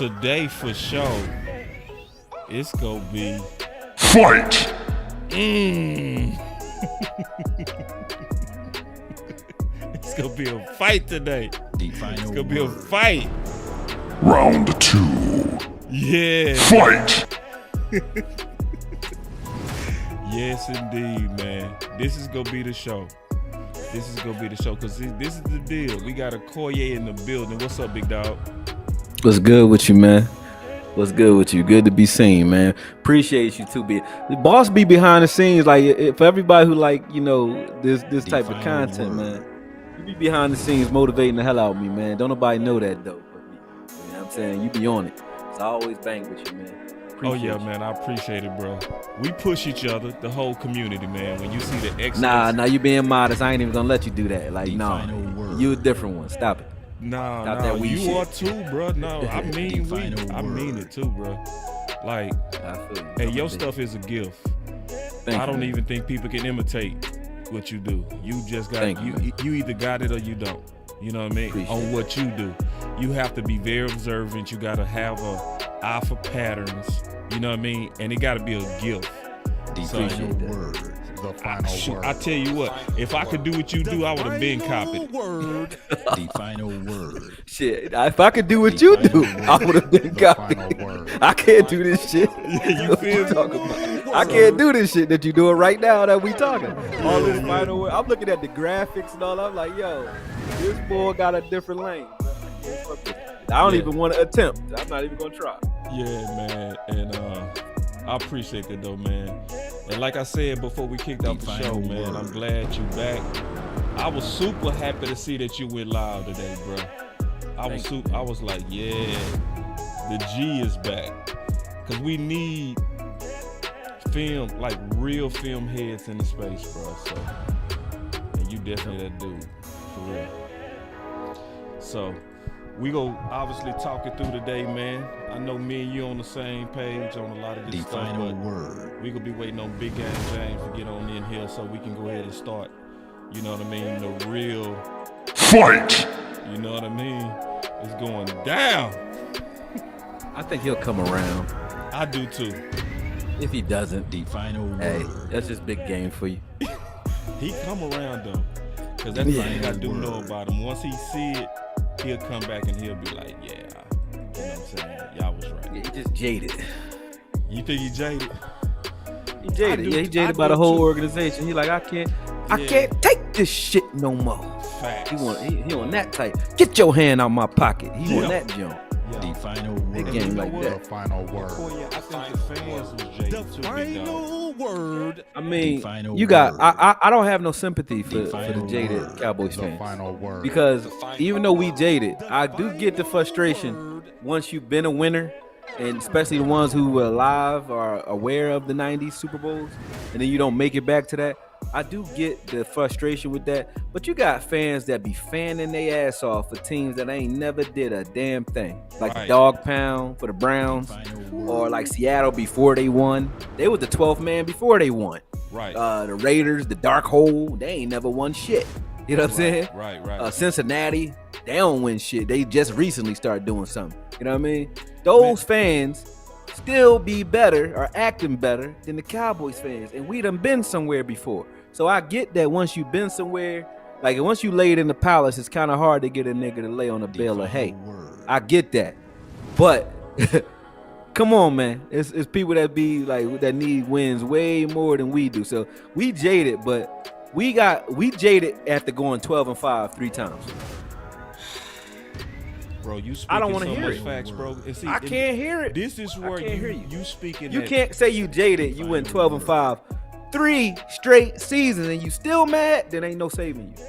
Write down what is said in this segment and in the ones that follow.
today for sure, it's gonna be fight. It's gonna be a fight today. It's gonna be a fight. Round 2. Yeah. Fight. Yes, indeed, man. This is gonna be the show. This is gonna be the show because this is the deal. We got Akoye in the building. What's up, big dog? What's good with you, man? What's good with you? Good to be seen, man. Appreciate you too. The boss be behind the scenes, like for everybody who like, you know, this type of content, man. You be behind the scenes motivating the hell out of me, man. Don't nobody know that though. But me. You know what I'm saying? You be on it. So I always bang with you, man. Appreciate you. Man, I appreciate it, bro. We push each other, the whole community, man. When you see the excellence. Nah, you being modest. I ain't even gonna let you do that. Like, no, you a different one. Stop it. No, you shit. Are too, bro. No, I mean I mean it too, bro. Like, hey, your stuff is a gift. I don't even think people can imitate what you do. You just got you either got it or you don't. You know what I mean? Appreciate on what you do. You have to be very observant. You gotta have a eye for patterns. You know what I mean? And it gotta be a gift. Final word. The final word. I tell you what, if I could do what you do, I would have been copied. The final word. Shit, if I could do what you do, I would have been copied. I can't do this shit. You feel talking about? I can't do this shit that you doing right now that we talking. All this final word. I'm looking at the graphics and all. I'm like, yo, this boy got a different lane. I don't even want to attempt. I'm not even gonna try. Yeah, man, and I appreciate that though, man. And like I said before we kicked off the show, man, I'm glad you back. I was super happy to see that you went live today, bro. I was like, yeah, the G is back. Cause we need film, like real film heads in the space, bro. So, and you definitely that dude, for real. So, we go obviously talk it through today, man. I know me and you on the same page on a lot of this stuff, but we gonna be waiting on Big Game James to get on in here so we can go ahead and start, you know what I mean, the real fight. You know what I mean? It's going down. I think he'll come around. I do too. If he doesn't, the final word. Hey, that's just big game for you. He come around though, cause that's the thing I do know about him. Once he see it, he'll come back and he'll be like, yeah, you know what I'm saying? Y'all was right. Yeah, he just jaded. You think he jaded? He jaded. He jaded by the whole organization. He like, I can't take this shit no more. Facts. He on that type. Get your hand out my pocket. He on that jump. The final word. Big game like that. The final word. I think the fans was jaded too, big dog. Word. I mean, you got. I don't have no sympathy for the jaded Cowboys fans. The final word. Because even though we jaded, I do get the frustration once you've been a winner, and especially the ones who were alive or aware of the '90s Super Bowls, and then you don't make it back to that. I do get the frustration with that, but you got fans that be fanning their ass off for teams that ain't never did a damn thing. Like the Dog Pound for the Browns, or like Seattle before they won. They was the 12th man before they won. Right. The Raiders, the Dark Hole, they ain't never won shit. You know what I'm saying? Right. Cincinnati, they don't win shit. They just recently started doing something. You know what I mean? Those fans still be better or acting better than the Cowboys fans, and we done been somewhere before. So I get that once you've been somewhere, like once you laid in the palace, it's kind of hard to get a nigga to lay on a bale of hay. I get that, but come on, man, it's people that be like that need wins way more than we do. So we jaded, but we jaded after going 12-5 3 times. Bro, you speaking I don't want to so hear much it. Facts, bro. And see, I can't hear it. This is where you speaking. You can't say you jaded. You went 12-5, 3 straight seasons, and you still mad. Then ain't no saving you.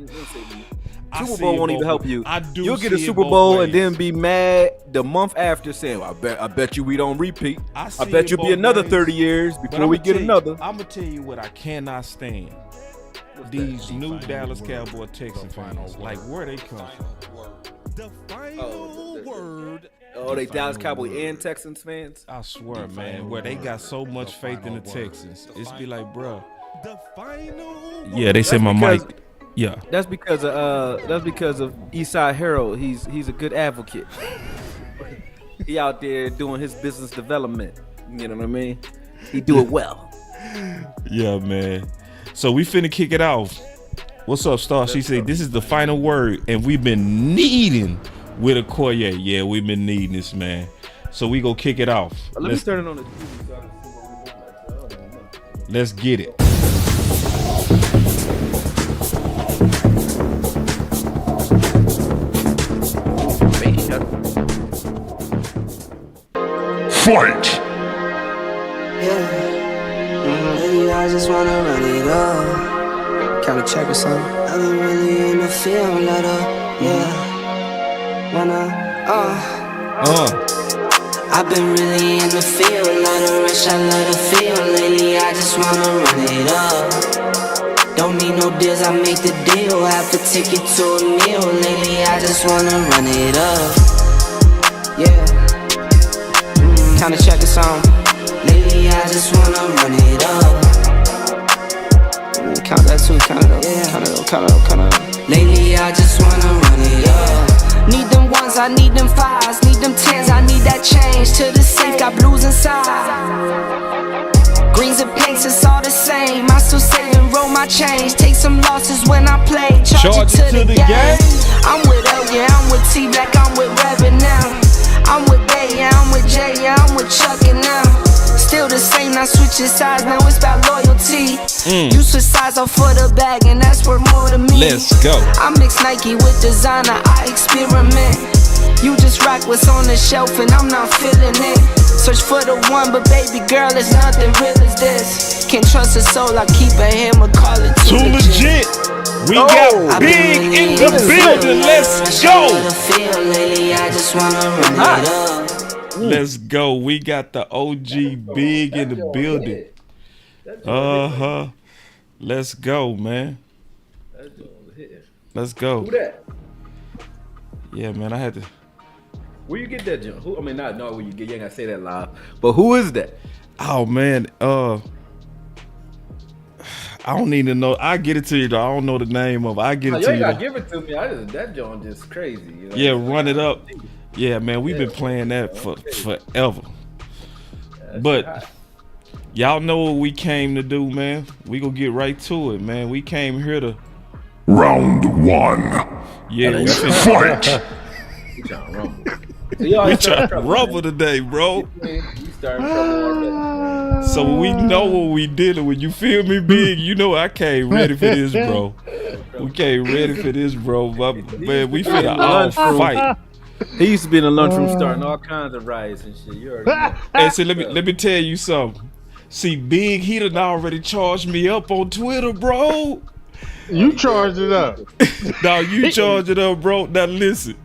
Ain't no saving you. Super Bowl won't even help you. You'll get a Super Bowl and then be mad the month after, saying, "I bet you we don't repeat. I bet you'll be another 30 years before we get another." I'm gonna tell you what I cannot stand. These new Dallas Cowboy Texan fans, like where they come from. The final word. Oh, they Dallas Cowboy and Texans fans? I swear, man, where they got so much faith in the Texans. It's be like, bro. The final. Yeah, they said my mic. Yeah. That's because of Eastside Harold. He's a good advocate. He out there doing his business development. You know what I mean? He do it well. Yeah, man. So we finna kick it off. What's up, Star? She said this is the final word, and we've been needing with Akoye. Yeah, we've been needing this, man. So we go kick it off. Let me turn it on the TV so I can see what we doing. Let's get it. Fight! Yeah, I just wanna run it up. Kinda check or something. I've been really in the field, let up. Yeah, I've been really in the field, let her rush, I let her feel. Lately, I just wanna run it up. Don't need no deals, I make the deal. Half a ticket to a meal. Lately, I just wanna run it up. Yeah. Kinda check a song. Lately I just wanna run it up. Count that too, count it up, yeah. Count it up. Lately I just wanna run it up. Need them ones, I need them fives. Need them tens, I need that change. To the safe, got blues inside. Greens and pinks, it's all the same. I still save and roll my change. Take some losses when I play. Charge it to the game. I'm with L, yeah, I'm with T Black, I'm with Reverend now. I'm with Bay, yeah, I'm with Jay, yeah, I'm with Chuck and now. Still the same, not switching sides, now it's about loyalty. You switch sides off for the bag, and that's worth more to me. Let's go. I mix Nike with designer, I experiment. You just rock what's on the shelf, and I'm not feeling it. Search for the one, but baby girl, it's nothing real as this. Can't trust a soul, I keep a hammer, call it too legit. We got Big in the building. Let's go. Let's go. We got the OG Big in the building. Let's go, man. Let's go. Who that? Yeah, man. I had to. Where you get that jump? Who? I mean, not where you get. You ain't gotta say that live. But who is that? Oh man. I don't need to know. I get it to you though. I don't know the name of it. I get it to you. You gotta give it to me. That joint just crazy. You know? Yeah, run it up. Yeah, man, we've been playing that for forever. But y'all know what we came to do, man. We gonna get right to it, man. We came here to Round one. Yeah, we Fight! We trying to rumble. we trying to rumble today, bro. We started trouble already. So we know what we dealing with. You feel me, Big? You know I came ready for this, bro. We came ready for this, bro. Man, we finna all fight. He used to be in the lunchroom starting all kinds of riots and shit. You already know. Hey, so let me tell you something. See, Big, he done already charged me up on Twitter, bro. You charged it up. No, you charge it up, bro. Now listen.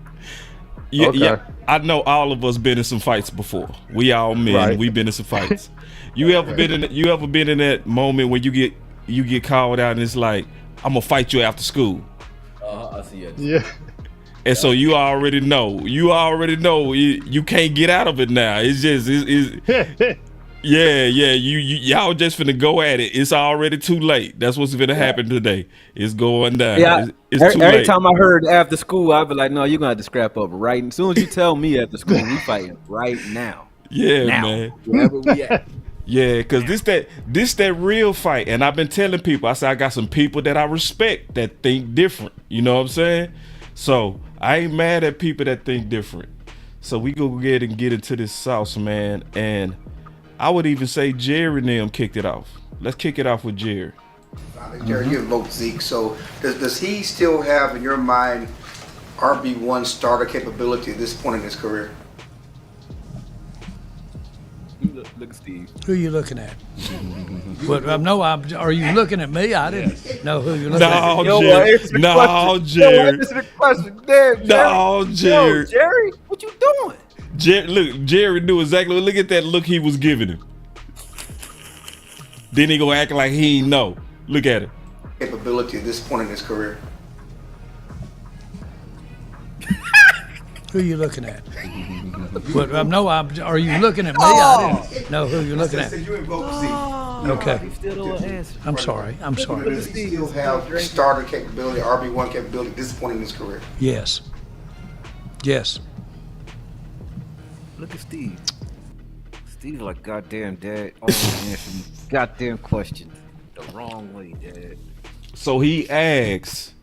Yeah, I know all of us been in some fights before. We all men. Right. We been in some fights. You ever been in that moment when you get called out and it's like, I'm gonna fight you after school. I see it. Yeah. And so you already know. You can't get out of it now. It's just yeah. Y'all just finna go at it. It's already too late. That's what's finna happen today. It's going down. Yeah, it's too every late. time I heard after school, I'd be like, "No, you're gonna have to scrap up right." As soon as you tell me after school, we fighting right now. Yeah, now, man. wherever we at. Yeah, cause this that real fight, and I've been telling people. I said I got some people that I respect that think different. You know what I'm saying? So I ain't mad at people that think different. So we go ahead and get into this sauce, man. And I would even say Jerry and them kicked it off. Let's kick it off with Jerry. Jerry, you vote Zeke. So does he still have in your mind RB1 starter capability at this point in his career? Look at Steve. Who you looking at? Are you looking at me? I didn't know who you're looking at. No, Jerry. Answer the question. Damn, Jerry. No, Jerry. Yo, Jerry, what you doing? Look, Jerry knew exactly. Look at that look he was giving him. Then he gonna act like he ain't know. Look at it. Capability at this point in his career. Who you looking at? Are you looking at me? I didn't know who you're looking at. You vote Zeke. Okay. I'm sorry. Does he still have starter capability, RB1 capability at this point in his career? Yes. Look at Steve. Steve's like, goddamn, Dad. Always answering goddamn questions the wrong way, Dad. So he asks,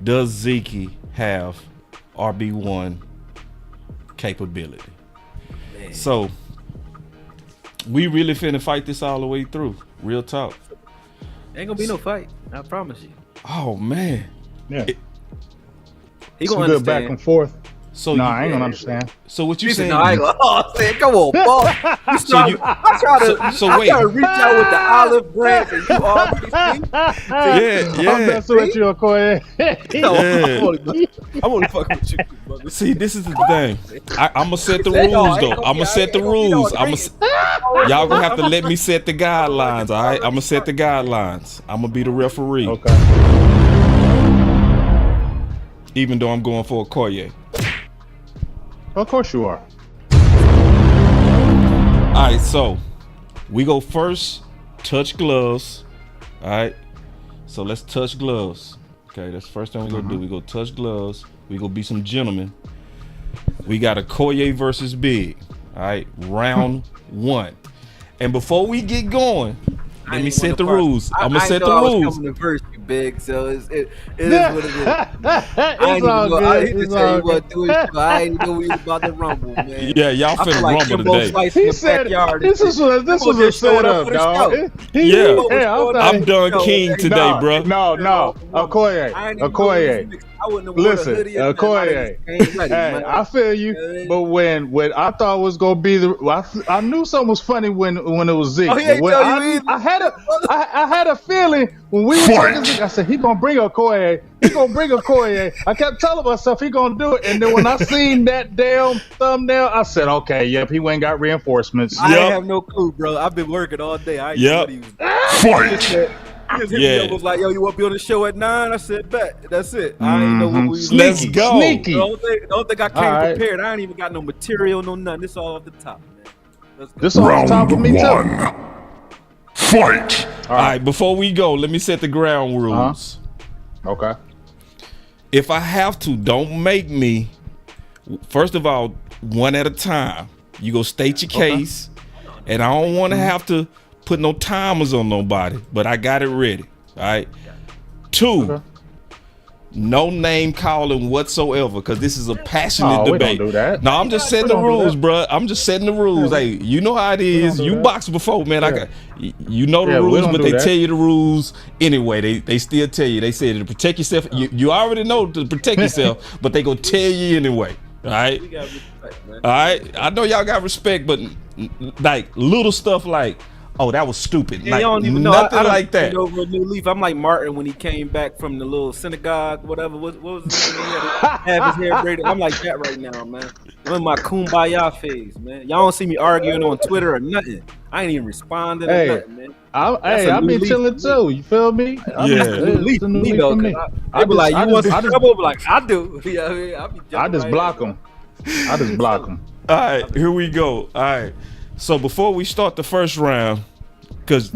does Zeke have RB1 capability? Man. So we really finna fight this all the way through. Real talk. Ain't gonna be no fight. I promise you. Oh man. Yeah. He Some gonna good understand. back and forth. So No, you, I ain't gonna understand. so what you He said, saying? no, I ain't gonna. Oh, man, come on, Paul. I try to reach out with the olive branch, and you already see. I'm messing with you, Akoye. I'm only fucking with you, brother. See, this is the thing. I'm gonna set the rules, though. I'm gonna set the rules. Y'all gonna have to let me set the guidelines. All right, I'm gonna set the guidelines. I'm gonna be the referee, Okay. even though I'm going for Akoye. Of course you are. All right, so we go first. Touch gloves. All right, so let's touch gloves. Okay, that's the first thing we're gonna do. We go touch gloves. We gonna be some gentlemen. We got Akoye versus Big. All right, round one. And before we get going, let me set the rules. I'm gonna set the rules. Coming to verse you, Big. So it is what it is. It's all good. I It's all good. I ain't know we was about to rumble, man. Yeah, y'all I feel finna like rumble Kimbo today. Slice in He the said backyard. this was a setup, dog. Yeah. I'm I'm done king today, bro. No, Akoye, I wouldn't have listen, worn a hoodie or nothing. Akoye. I ain't ready, Hey, man. I feel you, but when I thought it was gonna be I knew something was funny when it was Zeke. Oh, he ain't When tell you either. I had a feeling when we were talking Zeke, I said he gonna bring Akoye. He gonna bring Akoye. I kept telling myself he gonna do it, and then when I seen that damn thumbnail, I said, okay, yep, he went and got reinforcements. I Yep. have no clue, bro. I've been working all day. I ain't Yep. know what he was. He just hit me Yeah. up, was like, yo, you want to be on the show at 9? I said, bet. That's it. I ain't know what we was Let's doing. go. Sneaky. Don't think I came All right. prepared. I ain't even got no material, no nothing. This all off the top, man. Let's go. This on top of me too. Fight! All right, before we go, let me set the ground rules. Okay. If I have to, don't make me. First of all, one at a time. You go state your case, and I don't want to have to put no timers on nobody, but I got it ready. All right. 2, no name calling whatsoever, because this is a passionate Oh, we debate. don't do that. No, I'm just setting the don't do rules, that. bro. I'm just setting the rules. Hey, you know how it is. do You that. boxed before, man. I got, you know the Yeah, we rules, don't but do they that. tell you the rules anyway. They still tell you. They said to protect yourself. You already know to protect yourself, but they gonna tell you anyway. All right. We got respect, man. All right, I know y'all got respect, but like little stuff like, oh, that was stupid. Yeah, Like, you don't even know. nothing I done like that. turned over a new leaf. I'm like Martin when he came back from the little synagogue, whatever. What was it? He had to have his hair braided. I'm like that right now, man. I'm in my kumbaya phase, man. Y'all don't see me arguing on Twitter or nothing. I ain't even responding or Hey, nothing, man. I've a new been leaf chilling for me. too. You feel me? Yeah. It's a new leaf for me. I be like, you want some I just- trouble? Be like, I do. Yeah, I mean, I be I jumping just right block in, them. I just block them. All right, here we go. All right, so before we start the first round, because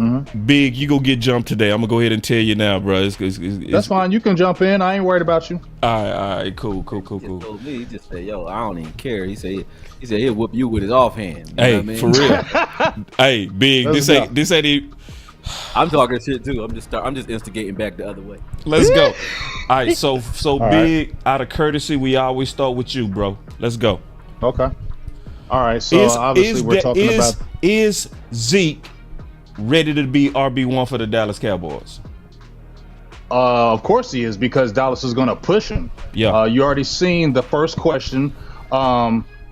Big, you go get jumped today. I'm gonna go ahead and tell you now, bro. That's fine. You can jump in. I ain't worried about you. All right, cool. He just told me, he just said, yo, I don't even care. He said he'll whoop you with his offhand. You know Hey, what I mean? for real. Hey, Big, Let's this ain't even. I'm talking shit too. I'm just instigating back the other way. Let's go. All right, so right. Big, out of courtesy, we always start with you, bro. Let's go. Okay. All right. So obviously we're talking about. Is Zeke ready to be RB1 for the Dallas Cowboys? Of course he is, because Dallas is going to push him. Yeah. You already seen the first question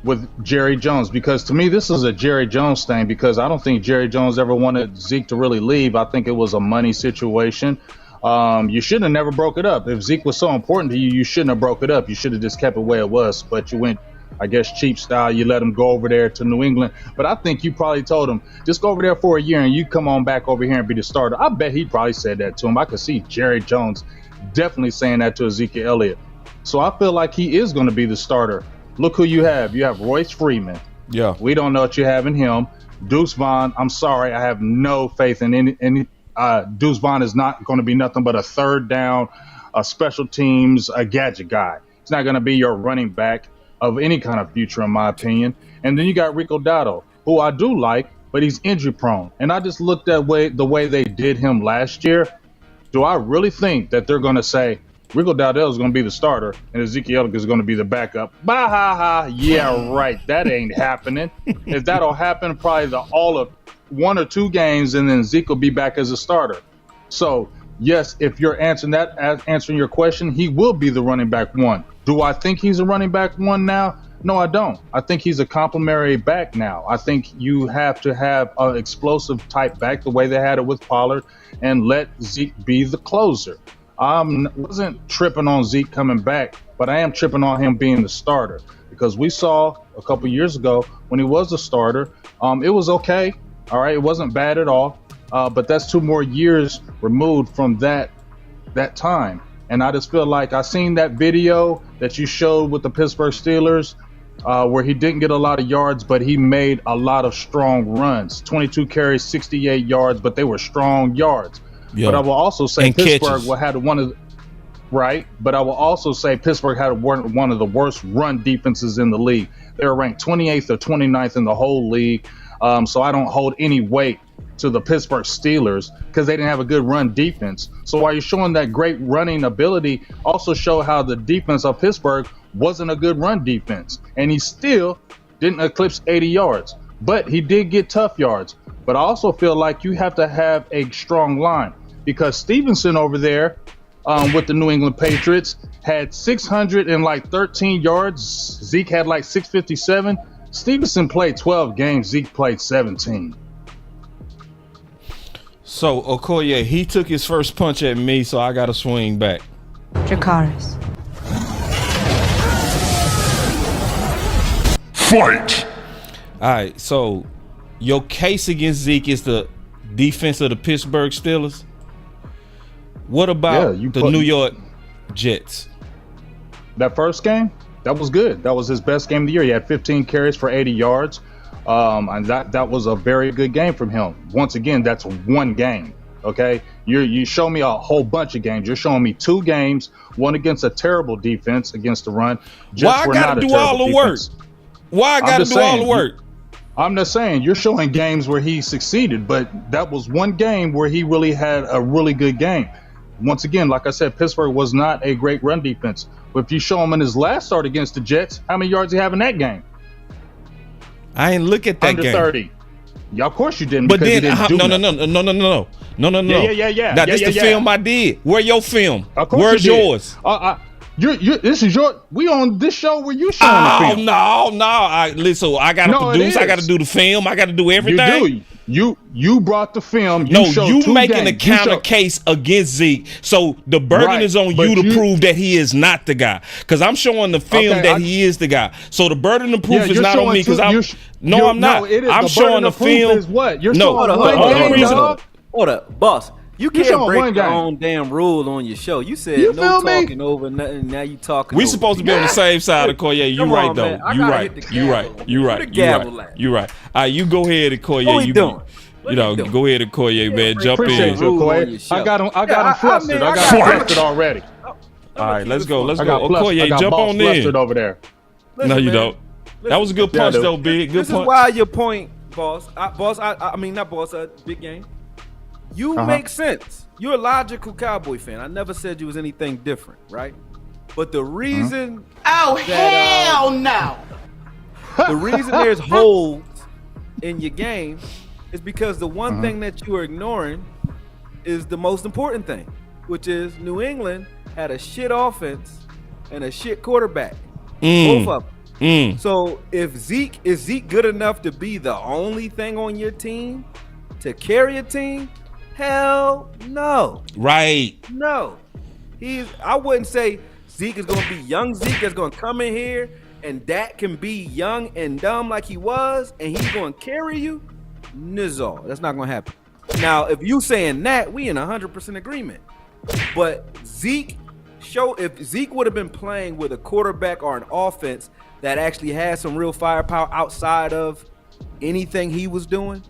with Jerry Jones, because to me this is a Jerry Jones thing, because I don't think Jerry Jones ever wanted Zeke to really leave. I think it was a money situation. You shouldn't have never broke it up. If Zeke was so important to you, you shouldn't have broke it up. You should have just kept it where it was. But you went, I guess, cheap style. You let him go over there to New England. But I think you probably told him, just go over there for a year and you come on back over here and be the starter. I bet he probably said that to him. I could see Jerry Jones definitely saying that to Ezekiel Elliott. So I feel like he is going to be the starter. Look who you have. You have Royce Freeman. Yeah. We don't know what you have in him. Deuce Vaughn, I'm sorry, I have no faith in any. Deuce Vaughn is not going to be nothing but a third down, a special teams, a gadget guy. He's not going to be your running back. of any kind of future, in my opinion. And then you got Rico Dotto, who I do like, but he's injury prone. And I just looked at the way they did him last year. Do I really think that they're going to say Rico Dowdell is going to be the starter and Ezekiel is going to be the backup? Bah ha ha. Yeah, right. That ain't happening. If that'll happen, probably all of 1 or 2 games, and then Zeke will be back as a starter. So yes, if you're answering your question, he will be the running back 1. Do I think he's a running back 1 now? No, I don't. I think he's a complimentary back now. I think you have to have an explosive type back the way they had it with Pollard and let Zeke be the closer. I wasn't tripping on Zeke coming back, but I am tripping on him being the starter because we saw a couple years ago when he was a starter, it was okay. All right, it wasn't bad at all, but that's 2 more years removed from that time. And I just feel like I seen that video that you showed with the Pittsburgh Steelers where he didn't get a lot of yards, but he made a lot of strong runs. 22 carries, 68 yards, but they were strong yards. Yeah. But I will also say Pittsburgh had one of the, right. But I will also say Pittsburgh had one of the worst run defenses in the league. They were ranked 28th or 29th in the whole league. So I don't hold any weight to the Pittsburgh Steelers because they didn't have a good run defense. So while you're showing that great running ability, also show how the defense of Pittsburgh wasn't a good run defense. And he still didn't eclipse 80 yards, but he did get tough yards. But I also feel like you have to have a strong line because Stevenson over there with the New England Patriots had 613 yards. Zeke had like 657. Stevenson played 12 games. Zeke played 17. So, Okoye, he took his first punch at me, so I got to swing back. Dracarys. Fight! All right, so your case against Zeke is the defense of the Pittsburgh Steelers. What about the New York Jets? That first game, that was good. That was his best game of the year. He had 15 carries for 80 yards. And that was a very good game from him. Once again, that's one game. Okay, you show me a whole bunch of games. You're showing me 2 games, one against a terrible defense against the run. Why I gotta do all the work? Why I gotta do all the work? I'm just saying you're showing games where he succeeded, but that was one game where he really had a really good game. Once again, like I said, Pittsburgh was not a great run defense. But if you show him in his last start against the Jets, how many yards did he have in that game? I ain't look at that Under game. 30. Yeah, of course you didn't. But then, no. Yeah. Now, this the film I did. Where your film? Of course Where's you did. yours? This is your. We on this show where you showing the film. No. Listen, I gotta produce. I gotta do the film. I gotta do everything. You brought the film. You making a counter case against Zeke. So the burden is on you to prove that he is not the guy. Because I'm showing the film that he is the guy. So the burden of proof is not on me. Because I'm not. I'm showing the film. Is what? You're Hold up, boss. You can't break your game. own damn rule on your show. You said You no feel me? talking over nothing. Now you talking. We over supposed to people. be on the same side of Koye. You Come right on, though. man. I You gotta right. hit the You gavel. right. You Where the right. You gavel right. at? You right. All right, you go ahead, Koye. What we doing? Go ahead, Koye, man. Jump Appreciate in. you, Akoye. I got him flustered. I got him flustered already. All right, let's go. Let's I go. got Okoye, jump boss on flustered in. over there. No, you don't. That was a good punch, dude. though, big. Good This is punch. why your point, boss. I mean not boss. Big game. You make sense. You're a logical Cowboy fan. I never said you was anything different, right? But the reason hell no. The reason there's holes in your game is because the one thing that you are ignoring is the most important thing, which is New England had a shit offense and a shit quarterback. Both of them. So is Zeke good enough to be the only thing on your team to carry a team? Hell no. Right. No. I wouldn't say Zeke is gonna be young Zeke that's gonna come in here and Dak can be young and dumb like he was and he's gonna carry you. Nizzle. That's not gonna happen. Now, if you saying that, we in 100% agreement. But if Zeke would have been playing with a quarterback or an offense that actually has some real firepower outside of anything he was doing,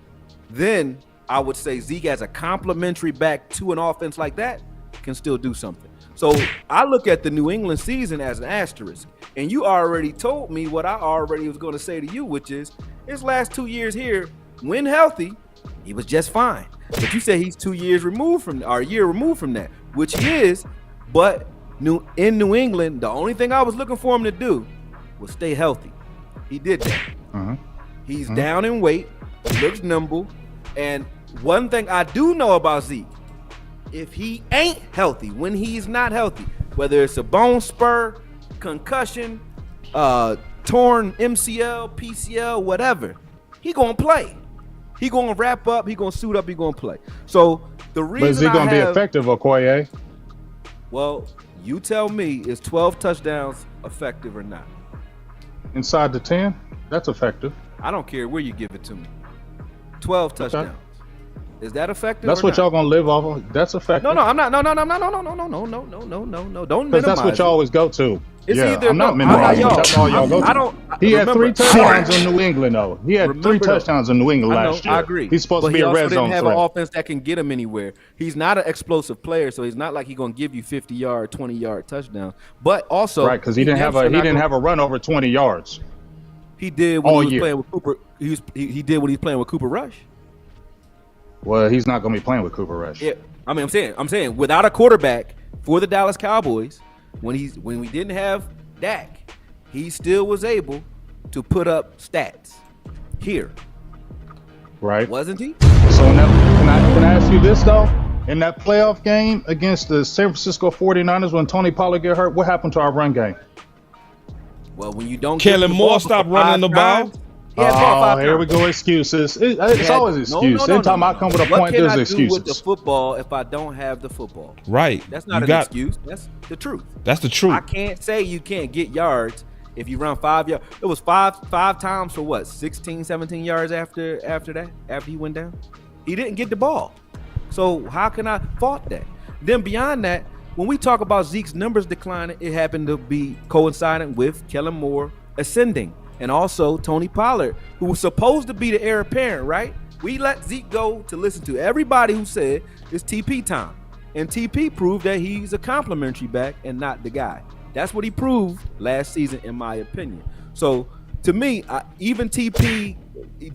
then I would say Zeke as a complimentary back to an offense like that can still do something. So I look at the New England season as an asterisk. And you already told me what I already was going to say to you, which is his last 2 years here, when healthy, he was just fine. But you say he's 2 years removed from, or a year removed from that, which he is. But in New England, the only thing I was looking for him to do was stay healthy. He did that. He's down in weight, looks nimble. And one thing I do know about Zeke, if he ain't healthy, when he's not healthy, whether it's a bone spur, concussion, torn MCL, PCL, whatever, he gonna play. He gonna wrap up, he gonna suit up, he gonna play. So the reason But is he gonna be effective, Okoye? Well, you tell me, is 12 touchdowns effective or not? Inside the 10, that's effective. I don't care where you give it to me. 12 touchdowns. Okay. Is that effective? That's what y'all gonna live off of. That's effective. No, I'm not. No. Don't Because minimize. that's what y'all always go to. It's yeah, either I'm not no, minimizing. y'all. That's all y'all go to. I don't. He had remember, 3 touchdowns in New England, though. He had Remember 3 touchdowns in New England last year. I agree. He's supposed to be he a also red zone didn't have threat. an offense that can get him anywhere. He's not an explosive player, so he's not like he's gonna give you 50-yard, 20-yard touchdowns. But also, Right, because he didn't have a run over 20 yards. He did when all he was year. playing with Cooper. He did when he was playing with Cooper Rush. Well, he's not gonna be playing with Cooper Rush. Yeah, I mean, I'm saying without a quarterback for the Dallas Cowboys, when we didn't have Dak, he still was able to put up stats here, Right. wasn't he? So in that, can I ask you this though? In that playoff game against the San Francisco 49ers, when Tony Pollard get hurt, what happened to our run game? Well, when you don't, Kellen Moore stopped running the ball. Here we go. Excuses. It's always excuses. Every time I come with a point, there's excuses. What can I do with the football if I don't have the football? Right. That's not an excuse. That's the truth. That's the truth. I can't say you can't get yards if you run 5 yards. It was five times for what? 16, 17 yards after that? After he went down? He didn't get the ball. So how can I fault that? Then beyond that, when we talk about Zeke's numbers declining, it happened to be coinciding with Kellen Moore ascending. And also Tony Pollard, who was supposed to be the heir apparent, right? We let Zeke go to listen to everybody who said it's TP time. And TP proved that he's a complimentary back and not the guy. That's what he proved last season, in my opinion. So to me, even TP,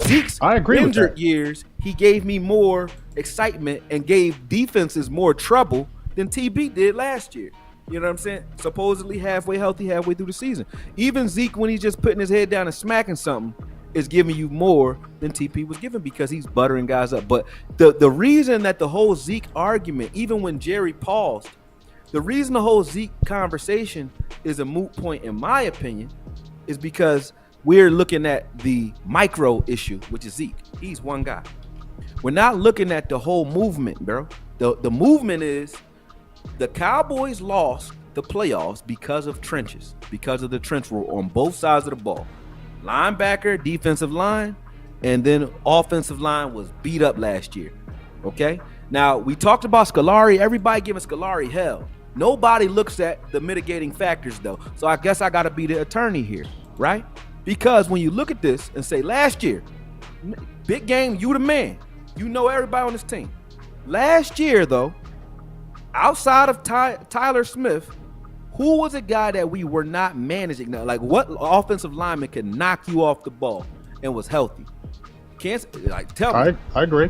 Zeke's injured years, he gave me more excitement and gave defenses more trouble than TB did last year. You know what I'm saying? Supposedly halfway healthy, halfway through the season. Even Zeke, when he's just putting his head down and smacking something, is giving you more than TP was giving because he's buttering guys up. But the reason that the whole Zeke argument, even when Jerry paused, the reason the whole Zeke conversation is a moot point, in my opinion, is because we're looking at the micro issue, which is Zeke. He's one guy. We're not looking at the whole movement, bro. The movement is the Cowboys lost the playoffs because of trenches, because of the trench rule on both sides of the ball. Linebacker, defensive line, and then offensive line was beat up last year. Okay? Now, we talked about Scolari. Everybody giving Scolari hell. Nobody looks at the mitigating factors, though. So I guess I got to be the attorney here, right? Because when you look at this and say last year, big game, you the man. You know everybody on this team. Last year, though, outside of Tyler Smith, who was a guy that we were not managing? Now, like, what offensive lineman could knock you off the ball and was healthy? Can't tell me. I agree.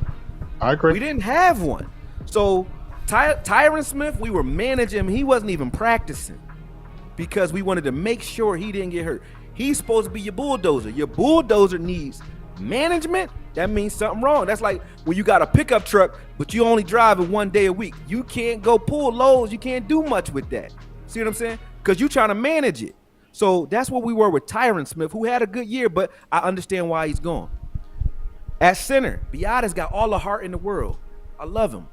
We didn't have one. So Tyron Smith, we were managing him. He wasn't even practicing because we wanted to make sure he didn't get hurt. He's supposed to be your bulldozer. Your bulldozer needs management. That means something wrong. That's like when you got a pickup truck, but you only drive it 1 day a week. You can't go pull loads. You can't do much with that. See what I'm saying? Because you're trying to manage it. So that's what we were with Tyron Smith, who had a good year, but I understand why he's gone. At center, Biada's got all the heart in the world. I love him,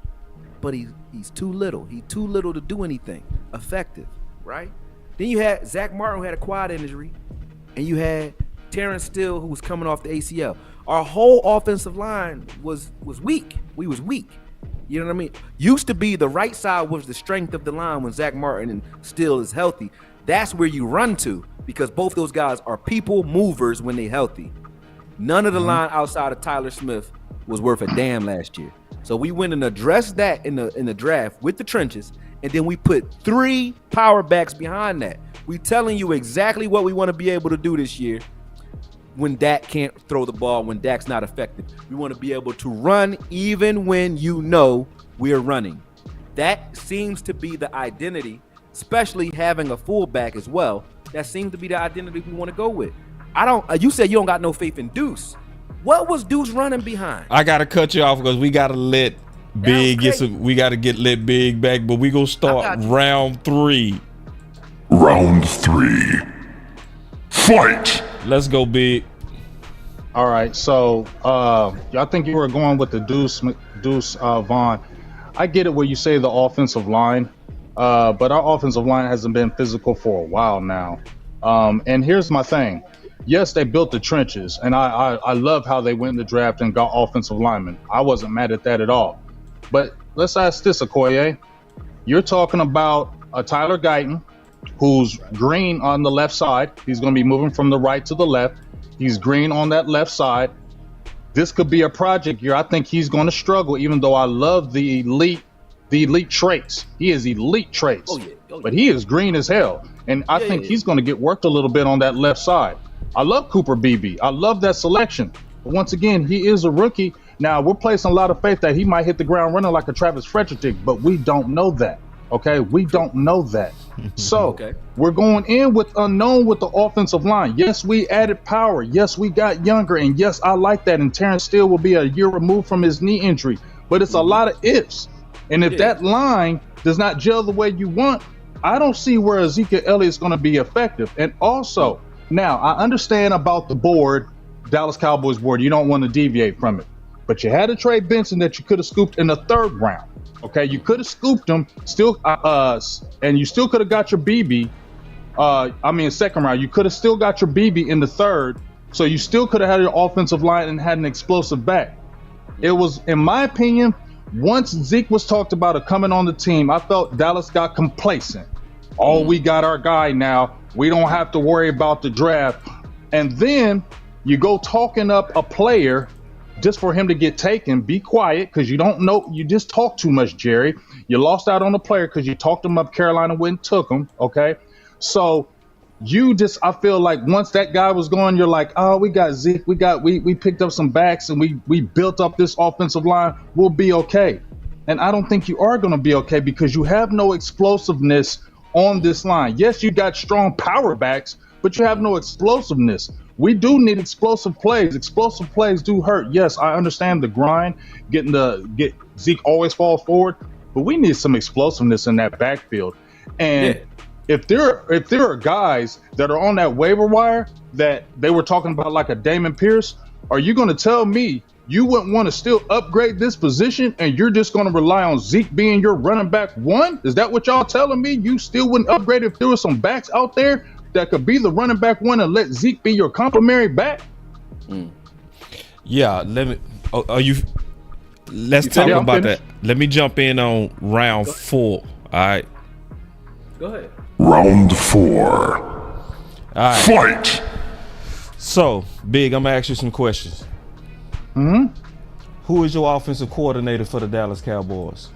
but he's too little. He's too little to do anything effective, right? Then you had Zach Martin, who had a quad injury, and you had Terrence Steele, who was coming off the ACL. Our whole offensive line was weak. We was weak. You know what I mean? Used to be the right side was the strength of the line when Zach Martin and Steele is healthy. That's where you run to because both those guys are people movers when they healthy. None of the line outside of Tyler Smith was worth a damn last year. So we went and addressed that in the draft with the trenches and then we put 3 power backs behind that. We telling you exactly what we want to be able to do this year when Dak can't throw the ball, when Dak's not effective. We want to be able to run even when you know we're running. That seems to be the identity, especially having a fullback as well. That seems to be the identity we want to go with. You said you don't got no faith in Deuce. What was Deuce running behind? I gotta cut you off because we gotta let Big let Big back, but we gonna start round 3. Round 3. Fight. Let's go, Big. All right, so I think you were going with the Deuce Vaughn. I get it where you say the offensive line, but our offensive line hasn't been physical for a while now. And here's my thing. Yes, they built the trenches, and I love how they went in the draft and got offensive linemen. I wasn't mad at that at all. But let's ask this, Akoye. You're talking about a Tyler Guyton, who's green on the left side. He's going to be moving from the right to the left. He's green on that left side. This could be a project year. I think he's going to struggle, even though I love the elite traits. He has elite traits, but he is green as hell. And I think he's going to get worked a little bit on that left side. I love Cooper Beebe. I love that selection. But once again, he is a rookie. Now, we're placing a lot of faith that he might hit the ground running like a Travis Frederick, but we don't know that. Okay, we don't know that. So we're going in with unknown with the offensive line. Yes, we added power. Yes, we got younger. And yes, I like that. And Terrence Steele will be a year removed from his knee injury. But it's a lot of ifs. And if that line does not gel the way you want, I don't see where Ezekiel Elliott's going to be effective. And also, now I understand about the board, Dallas Cowboys board. You don't want to deviate from it. But you had a Trey Benson that you could have scooped in the 3rd round. Okay, you could have scooped him still, and you still could have got your BB. 2nd round, you could have still got your BB in the 3rd, so you still could have had your offensive line and had an explosive back. It was, in my opinion, once Zeke was talked about coming on the team, I felt Dallas got complacent. Oh, we got our guy now. We don't have to worry about the draft. And then you go talking up a player just for him to get taken. Be quiet, because you don't know. You just talk too much, Jerry. You lost out on a player because you talked him up. Carolina went and took him. Okay, so I feel like once that guy was going, you're like, oh, we got Zeke. We picked up some backs and we built up this offensive line. We'll be okay. And I don't think you are going to be okay because you have no explosiveness on this line. Yes, you got strong power backs, but you have no explosiveness. We do need explosive plays. Explosive plays do hurt. Yes, I understand the grind, get Zeke always fall forward, but we need some explosiveness in that backfield. And if there are guys that are on that waiver wire that they were talking about, like a Damon Pierce, are you going to tell me you wouldn't want to still upgrade this position and you're just going to rely on Zeke being your running back 1? Is that what y'all telling me? You still wouldn't upgrade if there were some backs out there that could be the running back 1 and let Zeke be your complimentary back? Yeah, let's talk about that. Let me jump in on round 4. All right. Go ahead. Round 4. All right. Fight. So, Big, I'm gonna ask you some questions. Who is your offensive coordinator for the Dallas Cowboys?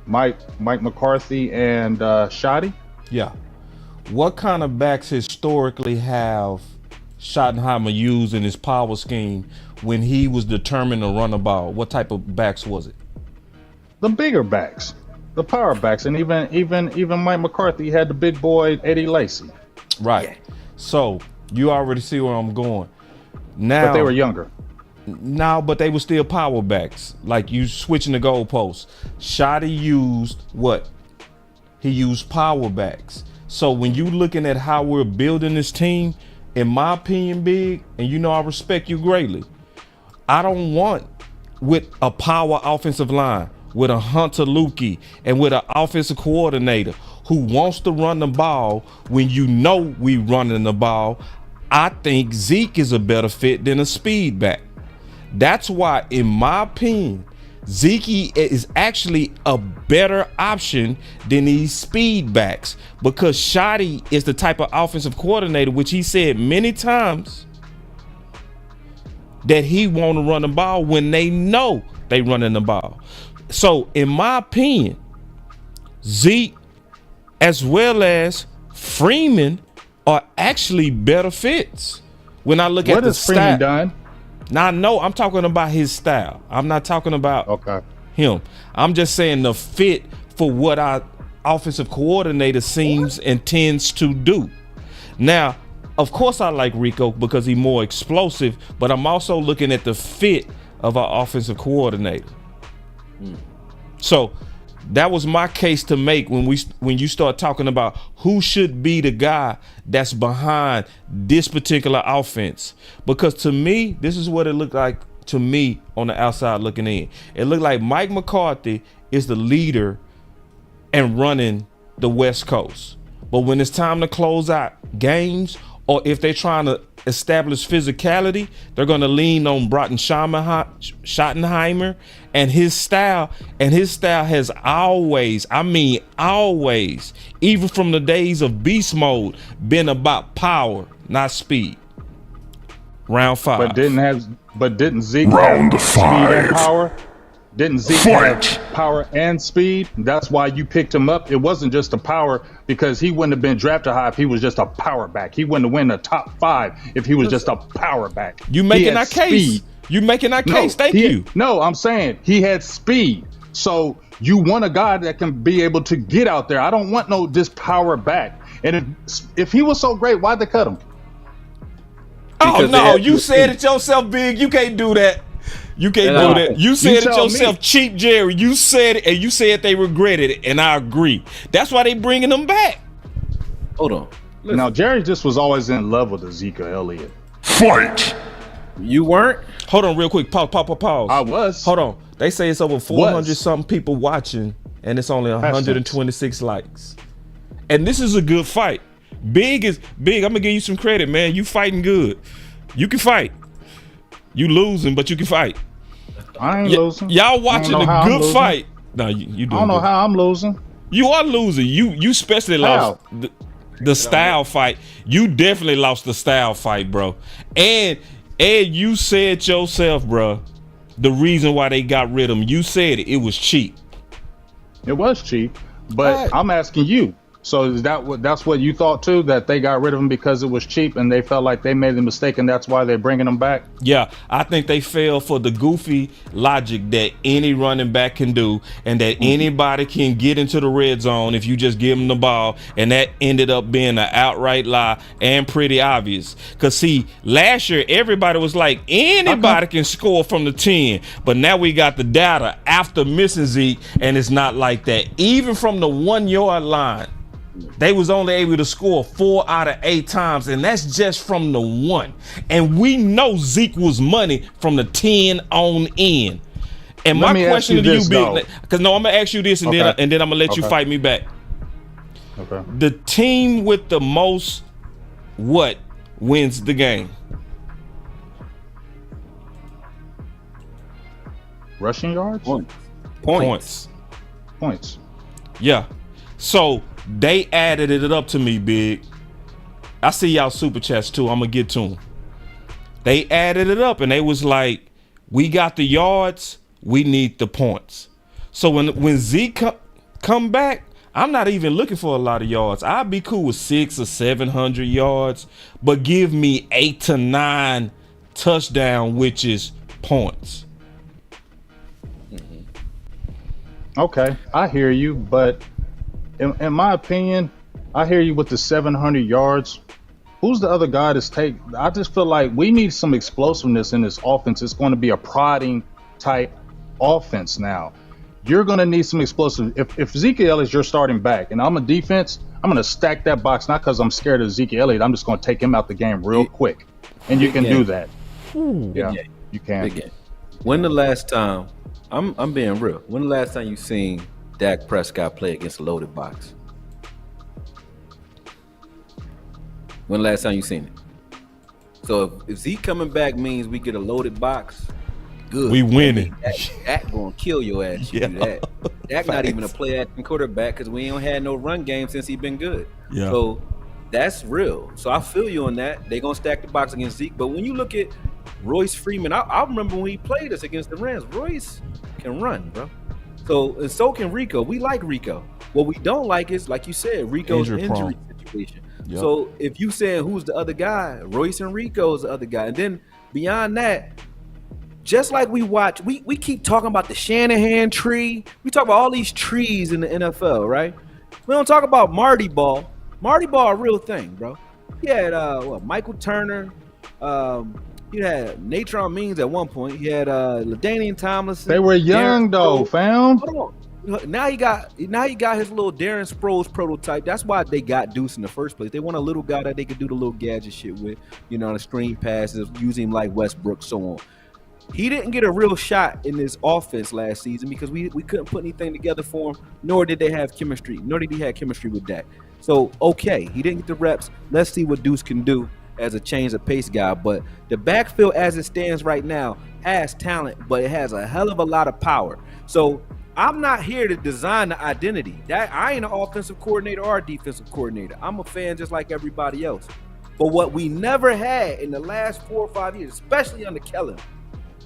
Mike McCarthy and Shoddy. Yeah. What kind of backs historically have Schottenheimer used in his power scheme when he was determined to run the ball? What type of backs was it? The bigger backs, the power backs, and even Mike McCarthy had the big boy Eddie Lacy. Right. Yeah. So you already see where I'm going. Now, but they were younger. No, but they were still power backs. Like, you switching the goalposts. Shoddy used what? He used power backs. So when you looking at how we're building this team, in my opinion, Big, and you know I respect you greatly, I don't want with a power offensive line, with a Hunter Lukey, and with an offensive coordinator who wants to run the ball when you know we running the ball. I think Zeke is a better fit than a speed back. That's why, in my opinion, Zeke is actually a better option than these speed backs, because Shoddy is the type of offensive coordinator, which he said many times, that he want to run the ball when they know they running the ball. So in my opinion, Zeke as well as Freeman are actually better fits. When I look at the style. What has Freeman done? Now, no, I'm talking about his style. I'm not talking about him. I'm just saying the fit for what our offensive coordinator seems and tends to do. Now, of course, I like Rico because he's more explosive, but I'm also looking at the fit of our offensive coordinator. So that was my case to make when you start talking about who should be the guy that's behind this particular offense. Because to me, this is what it looked like to me on the outside looking in. It looked like Mike McCarthy is the leader and running the West Coast. But when it's time to close out games, or if they're trying to establish physicality, they're going to lean on Broughton Schottenheimer and his style. And his style has always, even from the days of beast mode, been about power, not speed. Round 5. But didn't Zeke have speed and power? Didn't Zeke have power and speed? That's why you picked him up. It wasn't just a power, because he wouldn't have been drafted high if he was just a power back. He wouldn't have won the top 5 if he was just a power back. You making that case? You making that case? Thank you. No, I'm saying he had speed. So you want a guy that can be able to get out there. I don't want this power back. And if he was so great, why'd they cut him? Oh no, you said it yourself, Big. You can't do that. You can't do that. You said it yourself, Cheap Jerry. You said it, and you said they regretted it, and I agree. That's why they bringing them back. Hold on. Listen. Now, Jerry just was always in love with Ezekiel Elliott. Fight! You weren't? Hold on real quick. Pause. I was. Hold on. They say it's over 400-something people watching, and it's only 126 likes. And this is a good fight. Big. I'm going to give you some credit, man. You fighting good. You can fight. You losing, but you can fight. I ain't losing. Y'all watching a good fight. No, you doing I don't know how I'm losing. You are losing. You especially lost the style fight. You definitely lost the style fight, bro. And you said yourself, bro, the reason why they got rid of him. You said it was cheap. It was cheap, but I'm asking you. So is that's what you thought too, that they got rid of him because it was cheap and they felt like they made the mistake and that's why they're bringing him back? Yeah, I think they fell for the goofy logic that any running back can do and that anybody can get into the red zone if you just give them the ball, and that ended up being an outright lie and pretty obvious. Because see, last year everybody was like anybody can score from the 10, but now we got the data after missing Zeke and it's not like that. Even from the 1 yard line, they was only able to score 4 out of 8 times, and that's just from the 1. And we know Zeke was money from the 10 on in. And my question to you, Big, because I'm gonna ask you this, and then I'm gonna let you fight me back. Okay. The team with the most wins the game? Rushing yards? Points. Yeah. So they added it up to me, Big. I see y'all super chats too. I'm gonna get to them. They added it up and they was like, we got the yards, we need the points. So when Zeke come back, I'm not even looking for a lot of yards. I'd be cool with 600 or 700 yards, but give me 8 to 9 touchdown, which is points. Okay, I hear you, but in my opinion, I hear you with the 700 yards. Who's the other guy that's take? I just feel like we need some explosiveness in this offense. It's going to be a prodding type offense now. You're going to need some explosive. If Zeke Elliott is your starting back and I'm a defense, I'm going to stack that box, not because I'm scared of Zeke Elliott. I'm just going to take him out the game real quick. And you can do that. Yeah, you can. When the last time, I'm being real, when the last time you seen Dak Prescott play against a loaded box? When the last time you seen it? So if Zeke coming back means we get a loaded box, good. We winning. Dak gonna kill your ass. You do that. Dak not even a play acting quarterback because we ain't had no run game since he been good. Yeah. So that's real. So I feel you on that. They gonna stack the box against Zeke. But when you look at Royce Freeman, I remember when he played us against the Rams. Royce can run, bro. And so can Rico. We like Rico. What we don't like is, like you said, Rico's injury situation. Yep. So if you saying who's the other guy, Royce and Rico's the other guy. And then beyond that, just like we keep talking about the Shanahan tree. We talk about all these trees in the NFL, right? We don't talk about Marty Ball. Marty Ball a real thing, bro. He had Michael Turner. He had Natron Means at one point. He had LaDainian Tomlinson. They were young though, fam. Hold on. Now he got his little Darren Sproles prototype. That's why they got Deuce in the first place. They want a little guy that they could do the little gadget shit with, the screen passes, use him like Westbrook, so on. He didn't get a real shot in this offense last season because we couldn't put anything together for him, nor did they have chemistry, nor did he have chemistry with Dak. So, okay, he didn't get the reps. Let's see what Deuce can do as a change of pace guy. But the backfield as it stands right now has talent, but it has a hell of a lot of power. So I'm not here to design the identity. That I ain't an offensive coordinator or a defensive coordinator. I'm a fan just like everybody else. But what we never had in the last 4 or 5 years, especially under Kellen,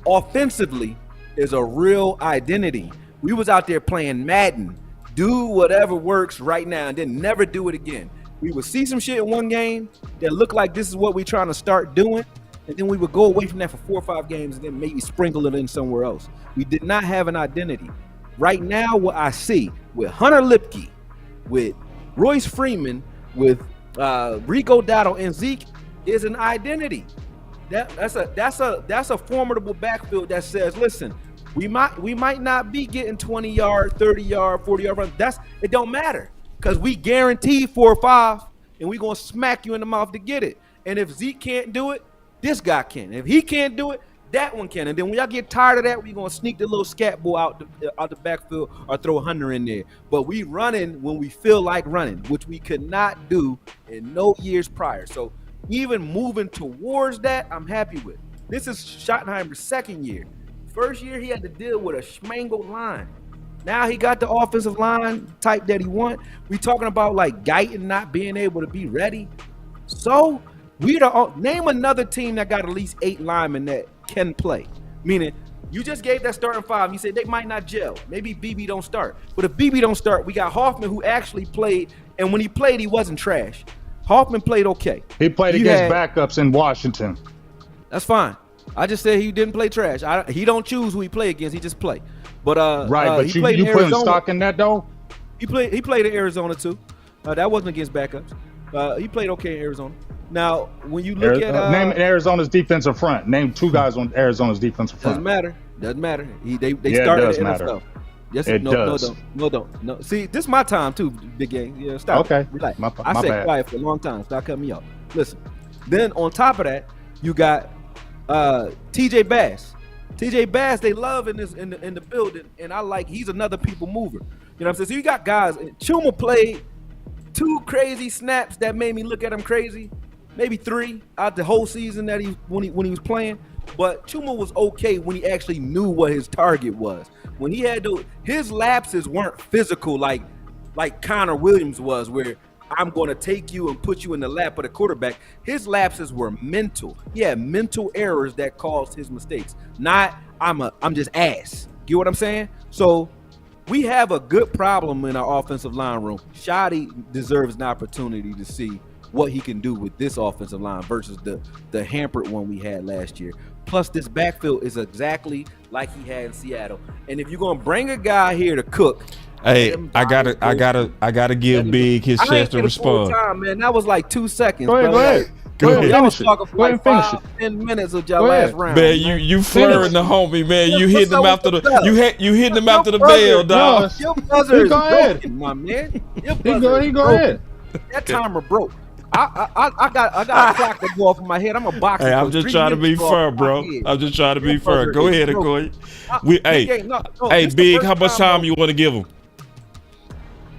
offensively, is a real identity. We was out there playing Madden, do whatever works right now, and then never do it again. We would see some shit in one game that looked like this is what we're trying to start doing, and then we would go away from that for 4 or 5 games and then maybe sprinkle it in somewhere else. We did not have an identity. Right now, what I see with Hunter Lipke, with Royce Freeman, with Rico Dowdle and Zeke is an identity. That's a formidable backfield that says, listen, we might not be getting 20-yard, 30-yard, 40-yard runs. It don't matter because we guarantee 4 or 5, and we gonna smack you in the mouth to get it. And if Zeke can't do it, this guy can. If he can't do it, that one can. And then when y'all get tired of that, we gonna sneak the little scat ball out the backfield or throw a Hunter in there. But we running when we feel like running, which we could not do in no years prior. So even moving towards that, I'm happy with. This is Schottenheimer's second year. First year, he had to deal with a schmangled line. Now he got the offensive line type that he want. We talking about like Guyton not being able to be ready. So name another team that got at least 8 linemen that can play. Meaning, you just gave that starting 5. You said they might not gel. Maybe BB don't start. But if BB don't start, we got Hoffman who actually played, and when he played, he wasn't trash. Hoffman played okay. He played against backups in Washington. That's fine. I just said he didn't play trash. He don't choose who he play against. He just play. But but you putting stock in that though? He played in Arizona too. That wasn't against backups. He played okay in Arizona. Now, when you look at name Arizona's defensive front. Name 2 guys on Arizona's defensive front. Doesn't matter. They started in the NFL. Yes, it does. No. See, this is my time too, Big Gang. Yeah, stop. Okay. Relax. My I stayed bad. quiet for a long time. Stop cutting me off. Listen. Then on top of that, you got TJ Bass. TJ Bass, they love in the building, and he's another people mover. You know what I'm saying? So you got guys. Chuma played 2 crazy snaps that made me look at him crazy. Maybe 3 out the whole season that when he was playing. But Chuma was okay when he actually knew what his target was. When he had his lapses weren't physical like Connor Williams was, where I'm going to take you and put you in the lap of the quarterback. His lapses were mental. He had mental errors that caused his mistakes. Not I'm just ass. Get what I'm saying? So we have a good problem in our offensive line room. Shoddy deserves an opportunity to see what he can do with this offensive line versus the hampered one we had last year. Plus, this backfield is exactly like he had in Seattle. And if you're gonna bring a guy here to cook, hey, I gotta give Big his chance to respond. Time, man, that was like 2 seconds. Go ahead. Y'all was talking for like 5-10 minutes of your last round. Man, you flirting the homie, man. You hitting him after the you hitting him after the bell, dog. Your buzzer is broken, my man. Your buzzer is broken. That timer broke. I got a clock to go off of my head. I'm a boxer. Hey, I'm just trying to be fair, bro. I'm just trying to be fair. Go ahead, Akoye. Hey, Big, how much time you want to give him?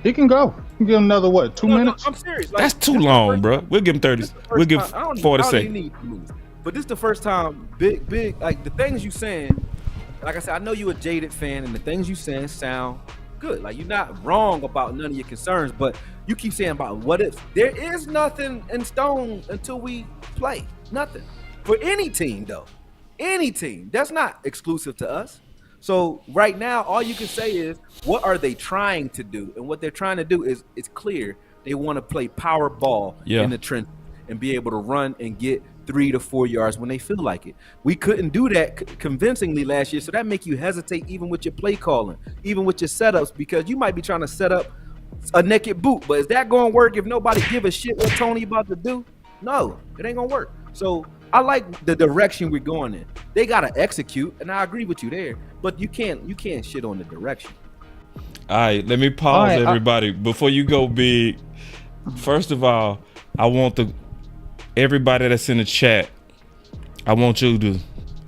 He can go. You can give him another 2 minutes? I'm serious. That's too long, bro. We'll give him 30. We'll give 40 seconds. But this is the first time, big, like the things you saying. Like I said, I know you a jaded fan, and the things you saying sound good. Like you're not wrong about none of your concerns, but you keep saying about what if. There is nothing in stone until we play. Nothing for any team though. Any team. That's not exclusive to us. So right now, all you can say is, what are they trying to do? And what they're trying to do is, it's clear they want to play power ball in the trench and be able to run and get 3 to 4 yards when they feel like it. We couldn't do that convincingly last year, so that make you hesitate even with your play calling, even with your setups, because you might be trying to set up a naked boot, but is that going to work if nobody give a shit what Tony about to do? No, it ain't going to work. So I like the direction we're going in. They got to execute, and I agree with you there, but you can't shit on the direction. All right, let me pause everybody before you go big. First of all, I want everybody that's in the chat, I want you to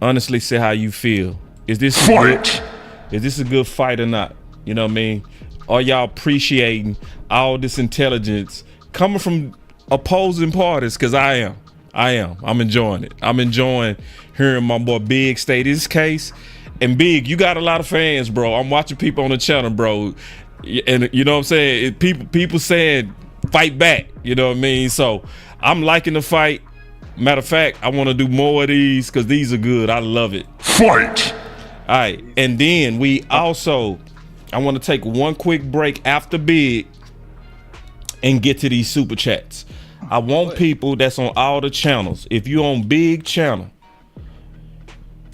honestly say how you feel. Is this a good fight or not? You know what I mean? Are y'all appreciating all this intelligence coming from opposing parties? Because I am. I'm enjoying it. I'm enjoying hearing my boy Big state his case. And Big, you got a lot of fans, bro. I'm watching people on the channel, bro. And you know what I'm saying? People saying fight back. You know what I mean? So I'm liking the fight. Matter of fact, I want to do more of these because these are good. I love it. Fight! All right. And then I want to take one quick break after Big and get to these super chats. I want people that's on all the channels. If you on Big channel,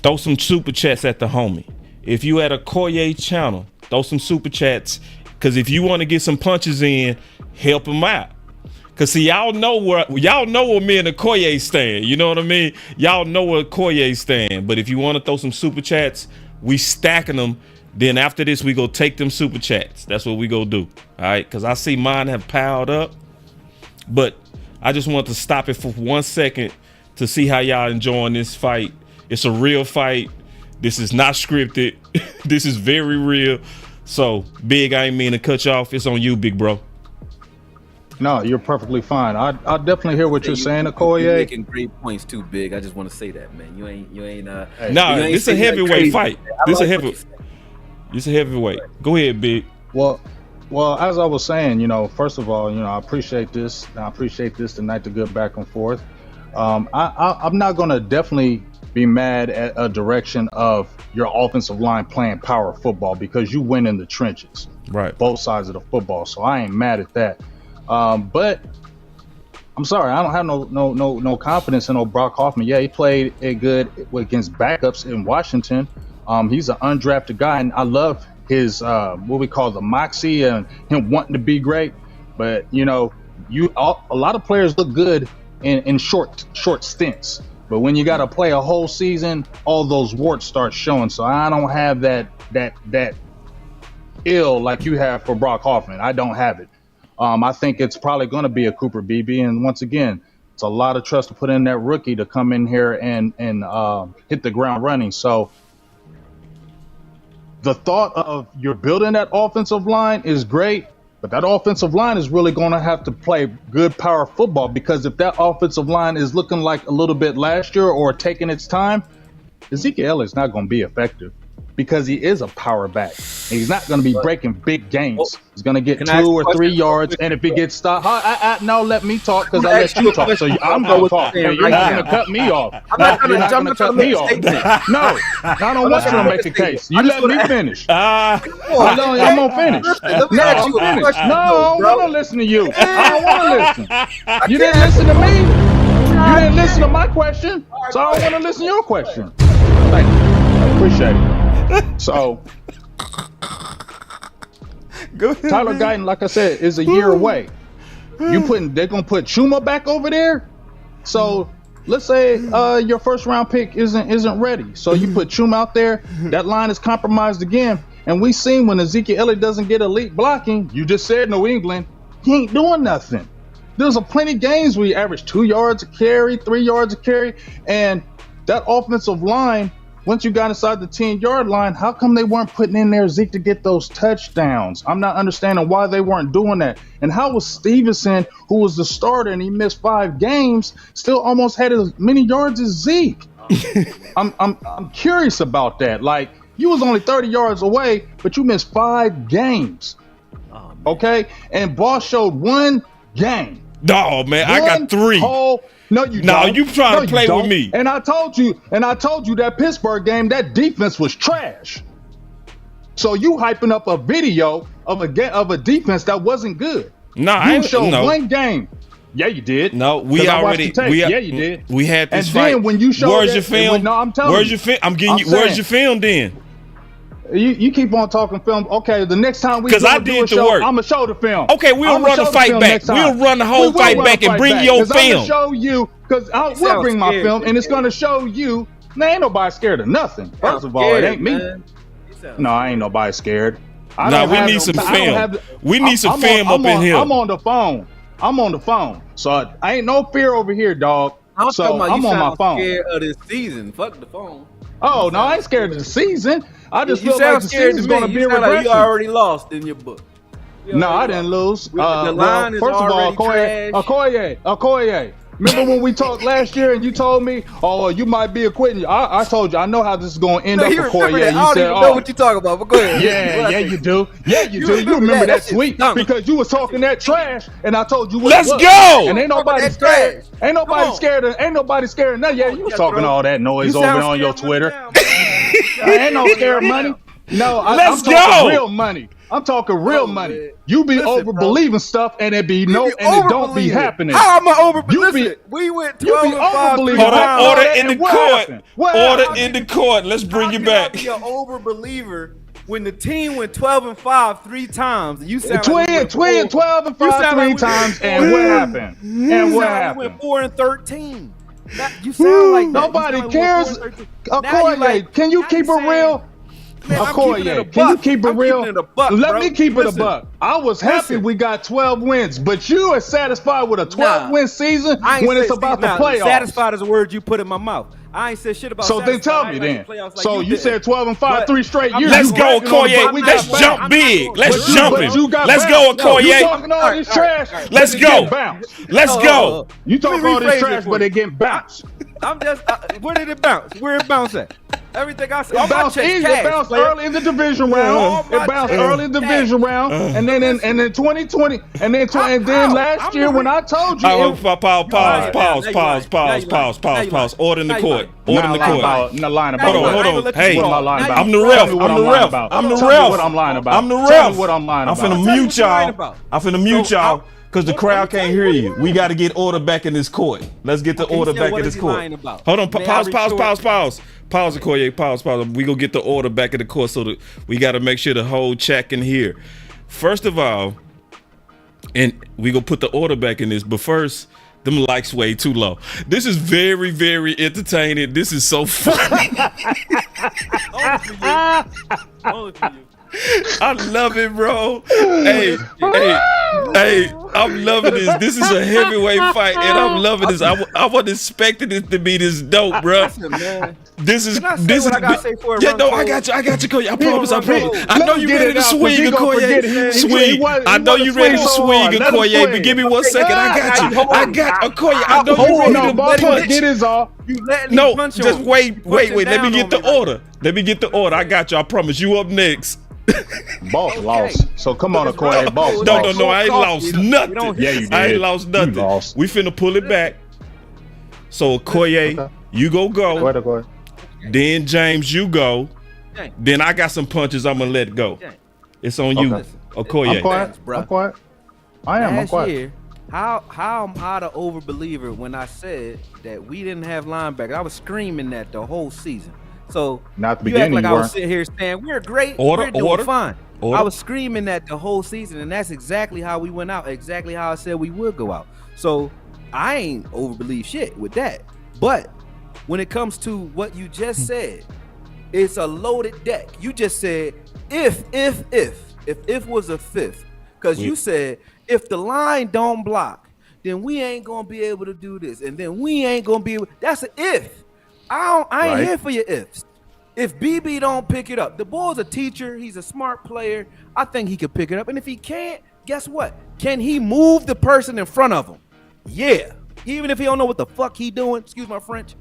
throw some super chats at the homie. If you at Akoye channel, throw some super chats. Because if you want to get some punches in, help him out. Because see, y'all know where me and Akoye stand. You know what I mean? Y'all know where Akoye stand. But if you want to throw some super chats, we stacking them. Then after this, we go take them super chats. That's what we go do. All right? Because I see mine have piled up. But I just want to stop it for 1 second to see how y'all enjoying this fight. It's a real fight. This is not scripted. This is very real. So, Big, I ain't mean to cut you off. It's on you, big bro. No, you're perfectly fine. I definitely hear what you're saying, Akoye. You're making great points too, Big. I just want to say that, man. You ain't. This a heavyweight fight. This a heavyweight. Go ahead, Big. Well, as I was saying, first of all, I appreciate this. I appreciate this tonight, the good back and forth. I'm not gonna definitely be mad at a direction of your offensive line playing power football because you win in the trenches, right? Both sides of the football. So I ain't mad at that. But I'm sorry, I don't have no confidence in old Brock Hoffman. Yeah, he played good against backups in Washington. He's an undrafted guy, and I love his what we call the moxie and him wanting to be great. But a lot of players look good in short stints. But when you got to play a whole season, all those warts start showing. So I don't have that ill like you have for Brock Hoffman. I don't have it. I think it's probably going to be a Cooper Beebe. And once again, it's a lot of trust to put in that rookie to come in here and hit the ground running. So the thought of you're building that offensive line is great, but that offensive line is really going to have to play good power football, because if that offensive line is looking like a little bit last year or taking its time, Zeke Elliott's not going to be effective because he is a power back. And he's not going to be breaking big games. He's going to get 2 or 3 yards, and if he gets stopped, no, let me talk because I let you talk. So I'm going to talk. You're not going to cut me off. You're not going to cut me off. No, I don't want you to make a case. You let me finish. I'm going to finish. No, I don't want to listen to you. I don't want to listen. You didn't listen to me. You didn't listen to my question, so I don't want to listen to your question. Thank you. I appreciate it. So, Tyler Guyton, like I said, is a year away. They're gonna put Chuma back over there. So let's say your first round pick isn't ready. So you put Chuma out there. That line is compromised again. And we seen when Ezekiel Elliott doesn't get elite blocking. You just said New England, he ain't doing nothing. There's a plenty of games where you average 2 yards a carry, 3 yards a carry, and that offensive line. Once you got inside the 10-yard line, how come they weren't putting in there Zeke to get those touchdowns? I'm not understanding why they weren't doing that. And how was Stevenson, who was the starter and he missed 5 games, still almost had as many yards as Zeke? I'm curious about that. Like, you was only 30 yards away, but you missed 5 games. Okay? And Boss showed 1 game. No, man, I got 3. No, you don't. No, you trying to play with me. And I told you that Pittsburgh game, that defense was trash. So you hyping up a video of a defense that wasn't good. No, I You ain't showed no. one game. Yeah, you did. No, 'Cause we I watched already the tape. we yeah, you did. We had this and fight. then when you showed where's that, your film? no, I'm telling where's you. your film? I'm getting I'm you. Where's saying. your film then? You keep on talking film. Okay, the next time we 'Cause I do did a the show, work. I'm gonna show the film. Okay, we'll I'ma run show the the fight film back. next time. We'll run the whole We will fight run back the and fight bring back, your 'cause I'm film. gonna show you because I will sound bring my scared, film and it's man. gonna show you. Now ain't nobody scared of nothing. First of all, it Scared, ain't me. man. You sound No, I ain't nobody scared. I Nah, don't we have need no- some I don't film. have the- We need some I'm film on- up in here. I'm on the phone. I'm on the phone. So I ain't no fear over here, dog. I'm So talking about I'm you on my sound phone. scared of this season. Fuck the phone. Oh no, I ain't scared of the season. I just You feel like sound the scared to season's me. gonna be You a sound like you regression. already lost in your book. You No, I already didn't lost. lose. The line is first of all, already trash. Akoye. Remember when we talked last year and you told me, oh, you might be acquitting you? I told you, I know how this is going to end Man, up, you remember Akoye. that? You I don't said, even know what you talking about, but go ahead. yeah, you do. Yeah, you do. You remember that shit tweet stunk. because you was talking that trash, and I told you what Let's it was. go! And ain't nobody That scared. trash. Ain't nobody Come on. scared. Ain't nobody scared of nothing. Yeah, you was talking all that noise You over sound there on your scared Twitter. right now, man. Ain't no scared money. No, I'm Let's talking go! real money. I'm talking real money. man. You be Listen, over believing stuff and it be no, You and it don't be overbelieving. happening. How am I over? You Listen, be- we went You be 12 and 5 overbelieving. Hold on, How order that- in the and what court. happened? What Order happened? in the court. Let's bring you back. Be an overbeliever when the team went 12 and 5 3 times. And you sound like we went 12 and 5 sound like three we times, went and what happened? You And what sound like we happened? went 4 and 13. You sound like that. Nobody You sound like we went cares. 4 and 13. Now you Akoye, like- can you now keep you it saying- real? Man, I'm keeping it a Akoye, can you buck. keep it I'm real? keeping it a buck, Let bro. me keep it a Listen. buck. I was happy Listen. we got 12 wins, but you are satisfied with a 12-win season I ain't when it's say- about see, the now, playoffs. Satisfied is a word you put in my mouth. I ain't said shit about So then satisfied. tell I me ain't then. like the playoffs like So you did. said 12 and 5, But 3 straight I'm years. Let's You go, bragging on it, Akoye. but we Let's got jump bounced. big. Let's But jump but you it. got Let's bounced. go, You Akoye. talking all this trash. Let's but it getting go. bounced. Let's go. You talking Let me all this rephrase it trash, for but you. it getting bounced. I'm just where did it bounce? Where it bounce at? Everything I said. It bounced, it bounced early in the division round. It bounced early in the division round, and then in 2020, and then last year when I told you, Oh, it- pause. Order in the court. Order in the court. Not lying about. Hold on, what? hold on. Hey, What am I lying about? I'm the Tell ref. me what I'm the lying ref. about. I'm the Tell me ref. what I'm lying about. I'm the Tell ref. me what I'm lying about. I'm finna Tell me mute what you're lying y'all. about. I'm finna mute So, y'all because the let crowd me can't tell hear you you. what it We is. got to get order back in this court. Let's get the Okay, you order said back what in is this he court. lying about? Hold on. May I Pause, restore- Pause, Akoye. Pause. We gonna get the order back in the court so that we got to make sure the whole check in here. First of all, and we gonna put the order back in this, but first, them likes way too low. This is very, very entertaining. This is so funny. Only for you. I love it, bro. Hey, I'm loving this. This is a heavyweight fight, and I'm loving this. I wasn't expecting it to be this dope, bro. Listen, man. This is Can I say this what is I gotta say for it, yeah. Ron No, Cole? I got you, Akoye. I promise. I Let know him you get ready it to out, 'cause swing, he gonna forget it. Akoye. He Swing. was- I he know wanna you ready to swing so swing, hard. Let him Akoye. swing. But give me 1 second. I got you. Hold I on. got Akoye. I know you Hold ready on, to boss. punch. Get his off. You letting No, me punch just on me. wait. Punching Let me down get on the me right order. Let me get the order. I got you. I promise. You up next. Boss lost. So come on, Akoye. Boss No, lost. No, I ain't lost You don't nothing. Yeah, you did. I ain't lost nothing. You lost. We finna pull it back. So Akoye, Okay. you go. Go ahead, Akoye. Then James, you go. James. Then I got some punches I'm gonna let go. James. It's on you, Okay. Akoye. I'm quiet. Thanks, bro. I'm quiet. I am. I'm Last quiet. year, how am I the overbeliever when I said that we didn't have linebackers? I was screaming that the whole season. So Not the you act beginning, like you I was weren't. sitting here saying we're great, Order, we're doing order, fine. order. I was screaming that the whole season, and that's exactly how we went out. Exactly how I said we would go out. So I ain't overbelieve shit with that. But when it comes to what you just said, it's a loaded deck. You just said if was a fifth, because you said if the line don't block, then we ain't gonna be able to do this, and then we ain't gonna be able. That's an if. I ain't Right. here for your ifs. If BB don't pick it up, the boy's a teacher. He's a smart player. I think he could pick it up. And if he can't, guess what? Can he move the person in front of him? Yeah. Even if he don't know what the fuck he doing, excuse my French,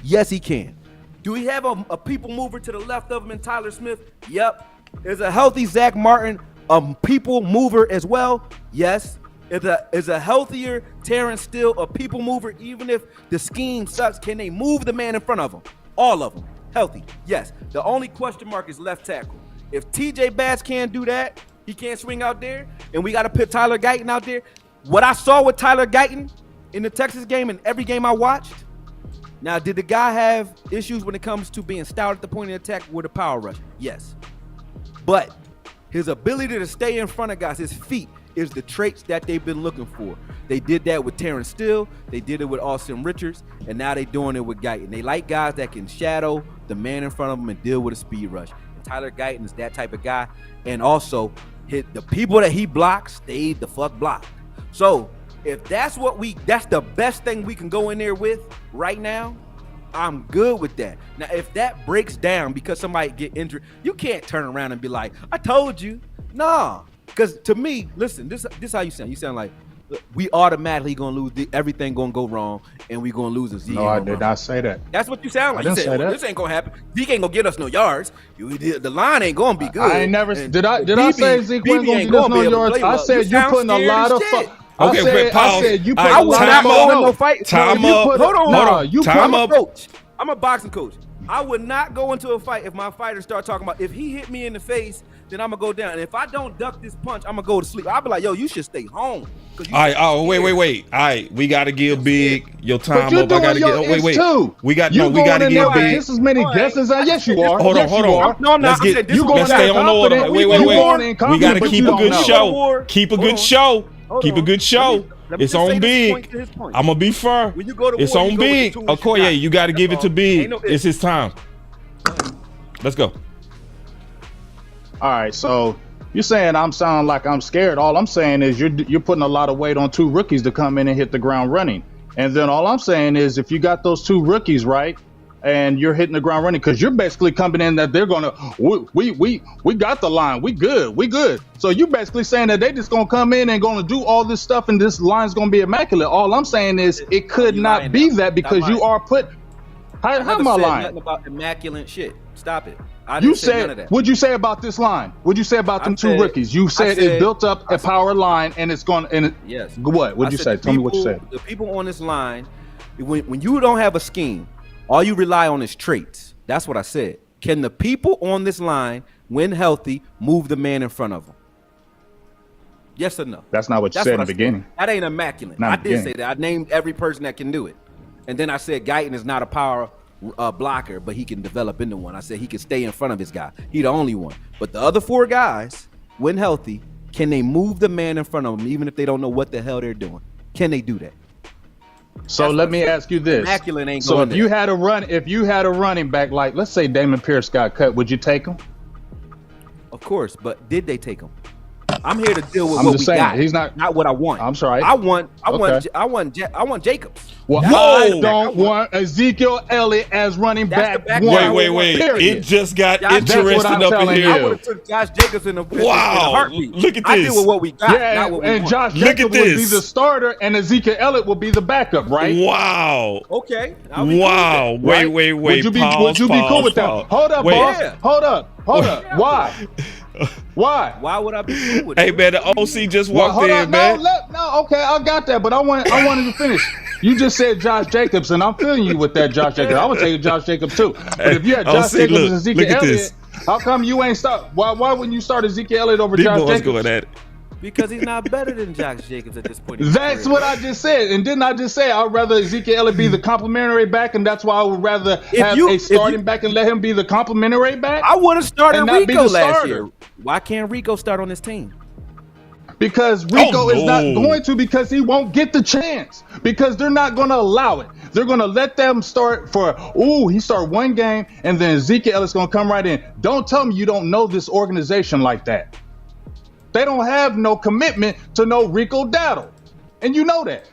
yes, he can. Do we have a people mover to the left of him in Tyler Smith? Yep. Is a healthy Zach Martin a people mover as well? Yes. Is a healthier Terrence Steele a people mover? Even if the scheme sucks, can they move the man in front of him? All of them. Healthy. Yes. The only question mark is left tackle. If TJ Bass can't do that, he can't swing out there, and we got to put Tyler Guyton out there. What I saw with Tyler Guyton in the Texas game and every game I watched. Now, did the guy have issues when it comes to being stout at the point of attack with a power rush? Yes. But his ability to stay in front of guys, his feet, is the traits that they've been looking for. They did that with Terrence Steele. They did it with Austin Richards. And now they're doing it with Guyton. They like guys that can shadow the man in front of them and deal with a speed rush. And Tyler Guyton is that type of guy. And also, the people that he blocks, stayed the fuck blocked. So if that's that's the best thing we can go in there with right now, I'm good with that. Now, if that breaks down because somebody get injured, you can't turn around and be like, I told you. Nah. Because to me, listen, this how you sound. You sound like we automatically gonna lose. Everything gonna go wrong, and we gonna lose a Zeke. No, I did not say that. That's what you sound like. I didn't say that. This ain't gonna happen. Zeke ain't gonna get us no yards. The line ain't gonna be good. I ain't never did. I say Zeke wasn't gonna get us no yards? I said you putting a lot of. Okay, but pause. I said you put I would not go in no fight. Time up. Hold on. Time up. Coach. I'm a boxing coach. I would not go into a fight if my fighter start talking about if he hit me in the face, then I'm gonna go down. And if I don't duck this punch, I'm gonna go to sleep. I'll be like, yo, you should stay home. All right. Oh, wait. All right, we gotta give Big your time up. I gotta get. Wait. Too. We gotta give Big. Just as many guesses. Yes, you are. Hold on. No, I'm not. Let's stay on order. Wait. We gotta keep a good show. Keep a good show. Keep a good show. It's on Big. I'm gonna be fair. It's on Big. Akoye, you gotta give it to Big. It's his time. Let's go. All right, so you're saying I'm sounding like I'm scared. All I'm saying is you're putting a lot of weight on two rookies to come in and hit the ground running. And then all I'm saying is if you got those two rookies right, and you're hitting the ground running, because you're basically coming in that they're gonna we got the line, we good. So you basically saying that they just gonna come in and gonna do all this stuff and this line's gonna be immaculate. All I'm saying is it could not be that because you are put. How am I lying? Nothing about immaculate shit. Stop it. I didn't say none of that. What'd you say about this line? What'd you say about them two rookies? You said it built up a power line and it's going to. Yes. What? What'd you say? Tell me what you said. The people on this line, when you don't have a scheme, all you rely on is traits. That's what I said. Can the people on this line, when healthy, move the man in front of them? Yes or no? That's not what you said in the beginning. That ain't immaculate. I did say that. I named every person that can do it. And then I said Guyton is not a power blocker, but he can develop into one. I said he can stay in front of his guy. He the only one. But the other four guys, when healthy, can they move the man in front of them even if they don't know what the hell they're doing? Can they do that? So let me ask you this. Immaculate ain't so going if you had a running back, like let's say Damon Pierce got cut, would you take him? Of course, but did they take him? I'm here to deal with what we got. He's not what I want. I'm sorry. I want Jacobs. Well, I don't want Ezekiel Elliott as running back. Wait. Period. It just got interesting up in here. I would have took Josh Jacobs in a heartbeat. Look at this. I deal with what we got. Yeah, not what we want. Josh Jacobs would be the starter, and Ezekiel Elliott will be the backup, right? Wow. Okay. Wow. Cool with Wait. Would you be cool with that? Hold up, boss. Yeah. Hold up. Why? Why would I be cool with Hey, man, the OC just walked in, man. No, okay, I got that, but I wanted to finish. You just said Josh Jacobs, and I'm feeling you with that Josh Jacobs. I would take Josh Jacobs too. But if you had Josh Jacobs and Ezekiel Elliott, how come you ain't start? Why wouldn't you start Ezekiel Elliott over Josh Jacobs? Going at it. Because he's not better than Josh Jacobs at this point. That's what I just said. And didn't I just say I'd rather Ezekiel Elliott be the complimentary back, and that's why I would rather have a starting back and let him be the complimentary back? I would have started Rico last year. Why can't Rico start on this team? Because Rico is not going to, because he won't get the chance. Because they're not going to allow it. They're going to let them start he started one game, and then Ezekiel Elliott's going to come right in. Don't tell me you don't know this organization like that. They don't have no commitment to no Rico Dowdle. And you know that.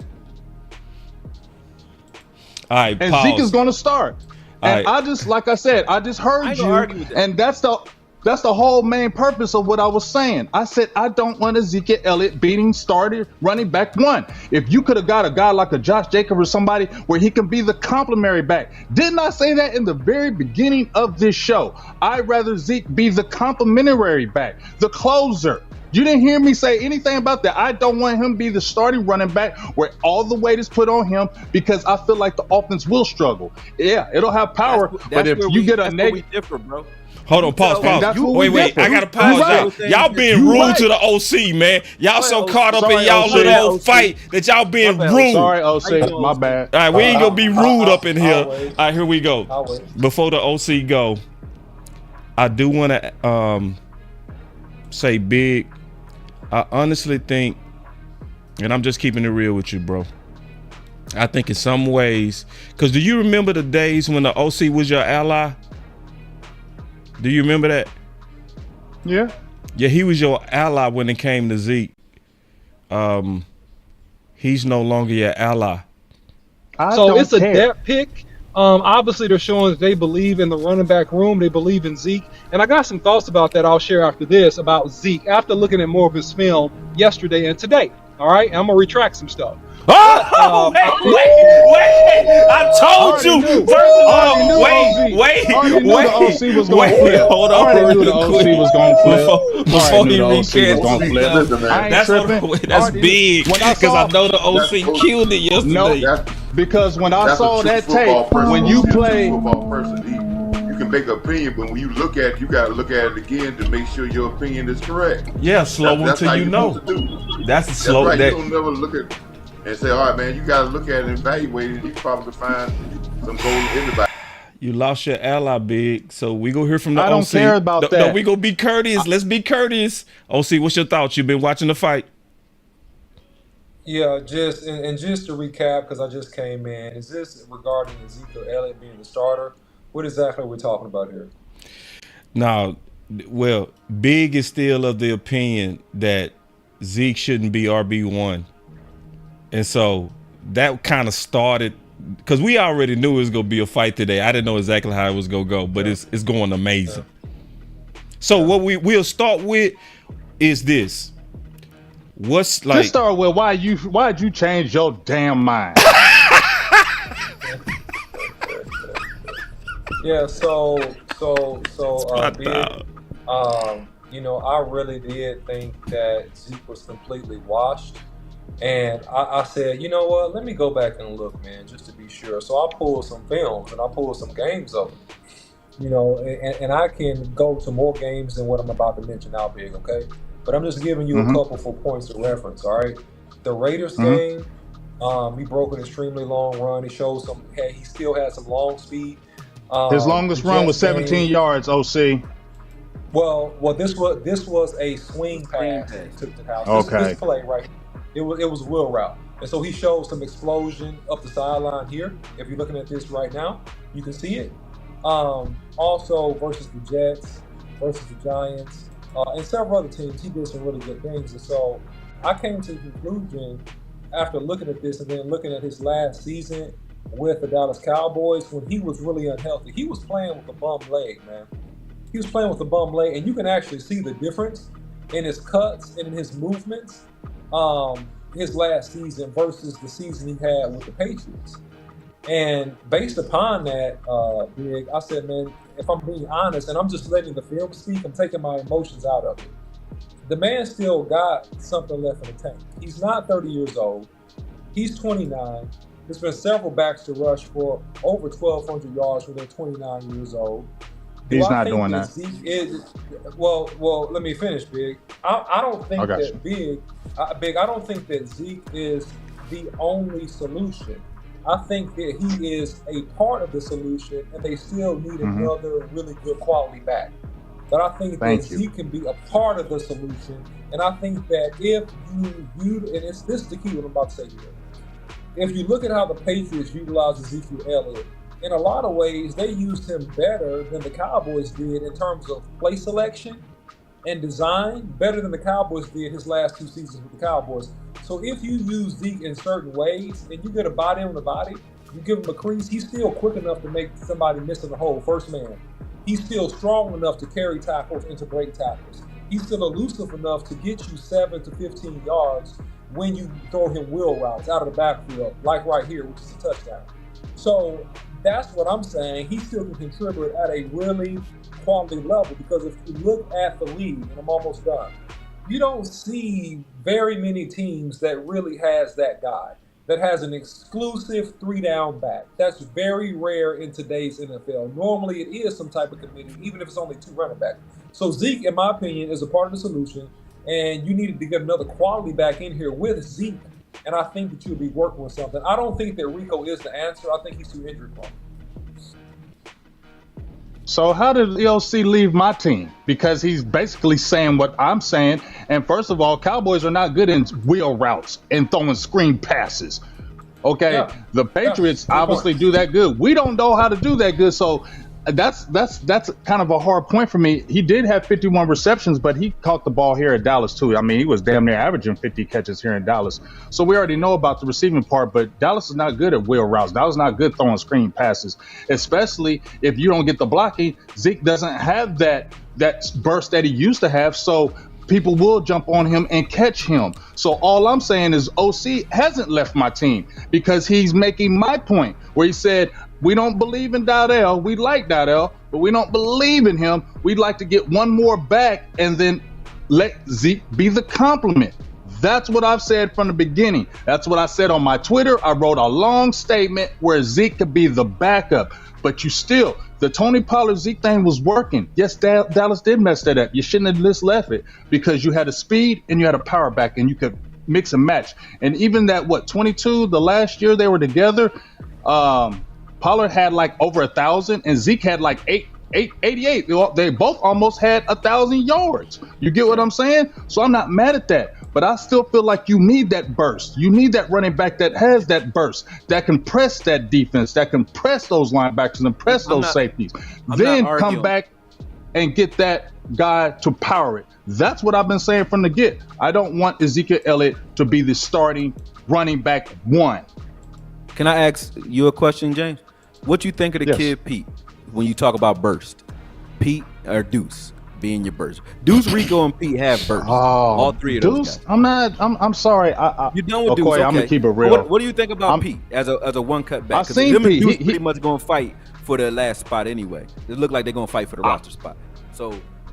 All right, and Zeke is going to start. And I just, like I said, I just heard you. And that's the whole main purpose of what I was saying. I said, I don't want Ezekiel Elliott beating started running back one. If you could have got a guy like a Josh Jacobs or somebody where he can be the complimentary back. Didn't I say that in the very beginning of this show? I'd rather Zeke be the complimentary back, the closer. You didn't hear me say anything about that. I don't want him to be the starting running back where all the weight is put on him because I feel like the offense will struggle. Yeah, it'll have power, but if you get a negative, differ, bro. Hold on, pause. Wait. I gotta pause y'all. Y'all being rude to the OC, man. Y'all so caught up in y'all little old fight that y'all being rude. Sorry, OC, my bad. All right, we ain't gonna be rude up in here. All right, here we go. Before the OC go, I do want to say, Big, I honestly think, and I'm just keeping it real with you, bro, I think in some ways, because do you remember the days when the OC was your ally? Do you remember that? Yeah. Yeah, he was your ally when it came to Zeke. He's no longer your ally. So it's a depth pick. Obviously, they're showing that they believe in the running back room. They believe in Zeke. And I got some thoughts about that I'll share after this about Zeke after looking at more of his film yesterday and today. All right? And I'm going to retract some stuff. Oh, wait! I told you. First of all, wait. The OC was going to flip. Hold on. I knew the OC was going to flip. Before he recants, that's big. Because I know the OC killed it yesterday. No, because when I saw that tape, when you play, football person, you can make an opinion, but when you look at it, you got to look at it again to make sure your opinion is correct. Yeah, slow until you know. That's slow. Right. You don't never look at and say, all right, man, you got to look at it and evaluate it. You probably find some gold in everybody. You lost your ally, Big. So we go hear from the OC. I don't care about that. No, we go be courteous. Let's be courteous. OC, what's your thoughts? You've been watching the fight. Yeah, just to recap, because I just came in, is this regarding Ezekiel Elliott being the starter? What exactly are we talking about here? Now, well, Big is still of the opinion that Zeke shouldn't be RB1. And so that kind of started, because we already knew it was going to be a fight today. I didn't know exactly how it was going to go, but it's going amazing. So what we'll start with is this. What's like? Let's start with why'd you change your damn mind? Yeah, so Big, you know, I really did think that Zeke was completely washed. And I said, you know what, let me go back and look, man, just to be sure. So I pulled some films and I pulled some games of them, you know, and I can go to more games than what I'm about to mention now, Big, okay? But I'm just giving you a couple for points of reference, all right? The Raiders game, he broke an extremely long run. He showed he still had some long speed. His longest run was 17 yards, OC. Well, this was a swing pass that he took to the house. Okay. This play right here. It was a wheel route. And so he showed some explosion up the sideline here. If you're looking at this right now, you can see it. Also versus the Jets, versus the Giants, and several other teams, he did some really good things. And so I came to the conclusion after looking at this and then looking at his last season with the Dallas Cowboys when he was really unhealthy. He was playing with a bum leg, man. He was playing with a bum leg, and you can actually see the difference in his cuts and in his movements. His last season versus the season he had with the Patriots. And based upon that, Big, I said, man, if I'm being honest, and I'm just letting the film speak, I'm taking my emotions out of it. The man still got something left in the tank. He's not 30 years old. He's 29. There's been several backs to rush for over 1,200 yards when they're 29 years old. He's not doing that. Zeke is, well, let me finish, Big. I don't think that Big, I don't think that Zeke is the only solution. I think that he is a part of the solution, and they still need another really good quality back. But I think that Zeke can be a part of the solution, and I think that if you and this is the key what I'm about to say here. If you look at how the Patriots utilize Ezekiel Elliott, in a lot of ways, they used him better than the Cowboys did in terms of play selection and design, better than the Cowboys did his last 2 seasons with the Cowboys. So if you use Zeke in certain ways and you get a body on the body, you give him a crease, he's still quick enough to make somebody miss in the hole, first man. He's still strong enough to carry tackles and to break tackles. He's still elusive enough to get you 7 to 15 yards when you throw him wheel routes out of the backfield, like right here, which is a touchdown. So that's what I'm saying. He still can contribute at a really quality level, because if you look at the league, and I'm almost done, you don't see very many teams that really has that guy, that has an exclusive 3-down back. That's very rare in today's NFL. Normally it is some type of committee, even if it's only 2 running backs. So Zeke, in my opinion, is a part of the solution, and you needed to get another quality back in here with Zeke, and I think that you'll be working with something. I don't think that Rico is the answer. I think he's too injury prone. So how did EOC leave my team? Because he's basically saying what I'm saying. And first of all, Cowboys are not good in wheel routes and throwing screen passes. Okay, yeah. The Patriots obviously do that good. We don't know how to do that good. So that's kind of a hard point for me. He did have 51 receptions, but he caught the ball here at Dallas too. I mean, he was damn near averaging 50 catches here in Dallas. So we already know about the receiving part, but Dallas is not good at wheel routes. Dallas is not good throwing screen passes, especially if you don't get the blocking. Zeke doesn't have that burst that he used to have. So people will jump on him and catch him. So all I'm saying is OC hasn't left my team because he's making my point where he said, we don't believe in Dowdell. We like Dowdell, but we don't believe in him. We'd like to get one more back and then let Zeke be the complement. That's what I've said from the beginning. That's what I said on my Twitter. I wrote a long statement where Zeke could be the backup. But the Tony Pollard Zeke thing was working. Yes, Dallas did mess that up. You shouldn't have just left it because you had a speed and you had a power back and you could mix and match. And even that, 22, the last year they were together, Pollard had like over 1,000 and Zeke had like 88. They both almost had 1,000 yards. You get what I'm saying? So I'm not mad at that. But I still feel like you need that burst. You need that running back that has that burst, that can press that defense, that can press those linebackers and press those safeties. Then come back and get that guy to power it. That's what I've been saying from the get. I don't want Ezekiel Elliott to be the starting running back one. Can I ask you a question, James? What you think of the kid Pete when you talk about burst? Pete or Deuce being your burst? Deuce, Rico, and Pete have burst. All three of those guys. I'm sorry. You're done with Deuce. Okay. I'm gonna keep it real. What do you think about Pete as a one cut back? I seen Pete. Deuce pretty much gonna fight for the last spot anyway. It look like they're gonna fight for the roster spot. So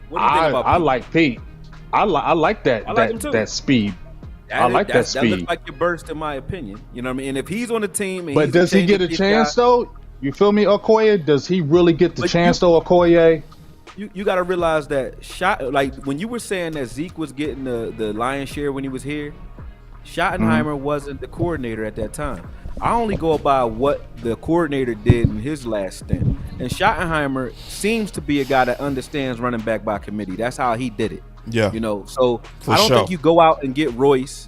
what do you think about Pete? I like Pete. I like that that speed. I like that speed. That looks like your burst, in my opinion. You know what I mean? And if he's on the team, but does he get a chance though? You feel me, Okoye? Does he really get the chance though, Okoye? You got to realize that like when you were saying that Zeke was getting the lion's share when he was here, Schottenheimer wasn't the coordinator at that time. I only go by what the coordinator did in his last stint, and Schottenheimer seems to be a guy that understands running back by committee. That's how he did it. Yeah, So I don't think you go out and get Royce,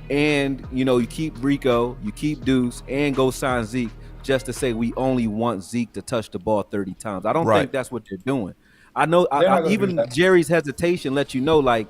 and you keep Rico, you keep Deuce, and go sign Zeke just to say we only want Zeke to touch the ball 30 times. I don't think that's what they're doing. I know even Jerry's hesitation lets you know, like,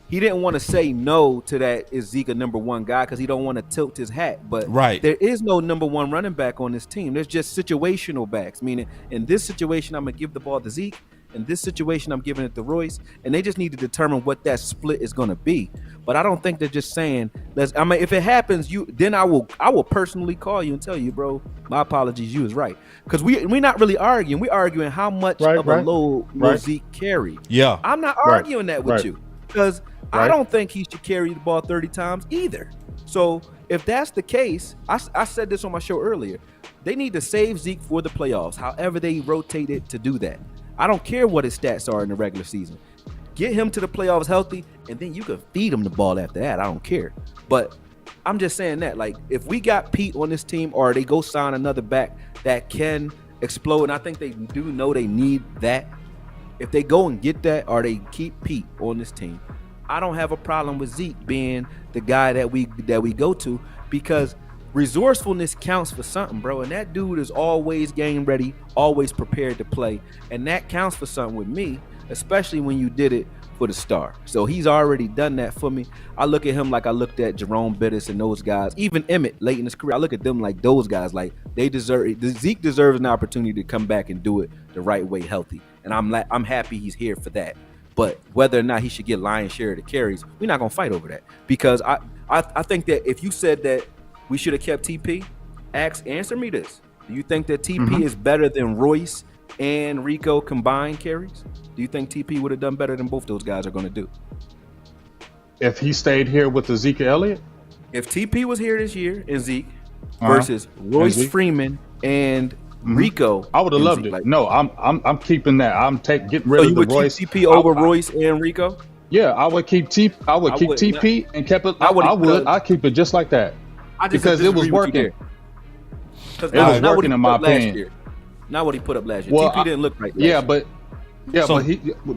he didn't want to say no to that is Zeke a number one guy because he don't want to tilt his hat. But there is no number one running back on this team. There's just situational backs, meaning in this situation, I'm going to give the ball to Zeke. In this situation, I'm giving it to Royce. And they just need to determine what that split is going to be. But I don't think they're just saying, if it happens, then I will personally call you and tell you, bro, my apologies, you was right. Because we're not really arguing. We're arguing how much of a load will Zeke carry. Yeah. I'm not arguing that with you because I don't think he should carry the ball 30 times either. So if that's the case, I said this on my show earlier, they need to save Zeke for the playoffs, however they rotate it to do that. I don't care what his stats are in the regular season. Get him to the playoffs healthy, and then you can feed him the ball after that. I don't care. But I'm just saying that, like, if we got Pete on this team or they go sign another back that can explode, and I think they do know they need that, if they go and get that or they keep Pete on this team, I don't have a problem with Zeke being the guy that we go to because resourcefulness counts for something, bro. And that dude is always game ready, always prepared to play. And that counts for something with me, especially when you did it for the star. So he's already done that for me. I look at him like I looked at Jerome Bettis and those guys, even Emmett late in his career. I look at them like those guys, like they deserve it. Zeke deserves an opportunity to come back and do it the right way, healthy. And I'm happy he's here for that. But whether or not he should get lion's share of the carries, we're not gonna fight over that. Because I think that if you said that we should have kept TP, answer me this. Do you think that TP is better than Royce and Rico combined carries? Do you think TP would have done better than both those guys are gonna do? if he stayed here with Ezekiel Elliott? If TP was here this year and Zeke versus Royce Zeke. Freeman and Rico, I would have loved it. No, I'm keeping that. I'm getting rid of the Royce. Keep TP over Royce and Rico? Yeah, I would keep TP and kept it. I'd keep it just like that because it was working. It was working in my opinion. Not what he put up last year. TP didn't look right. But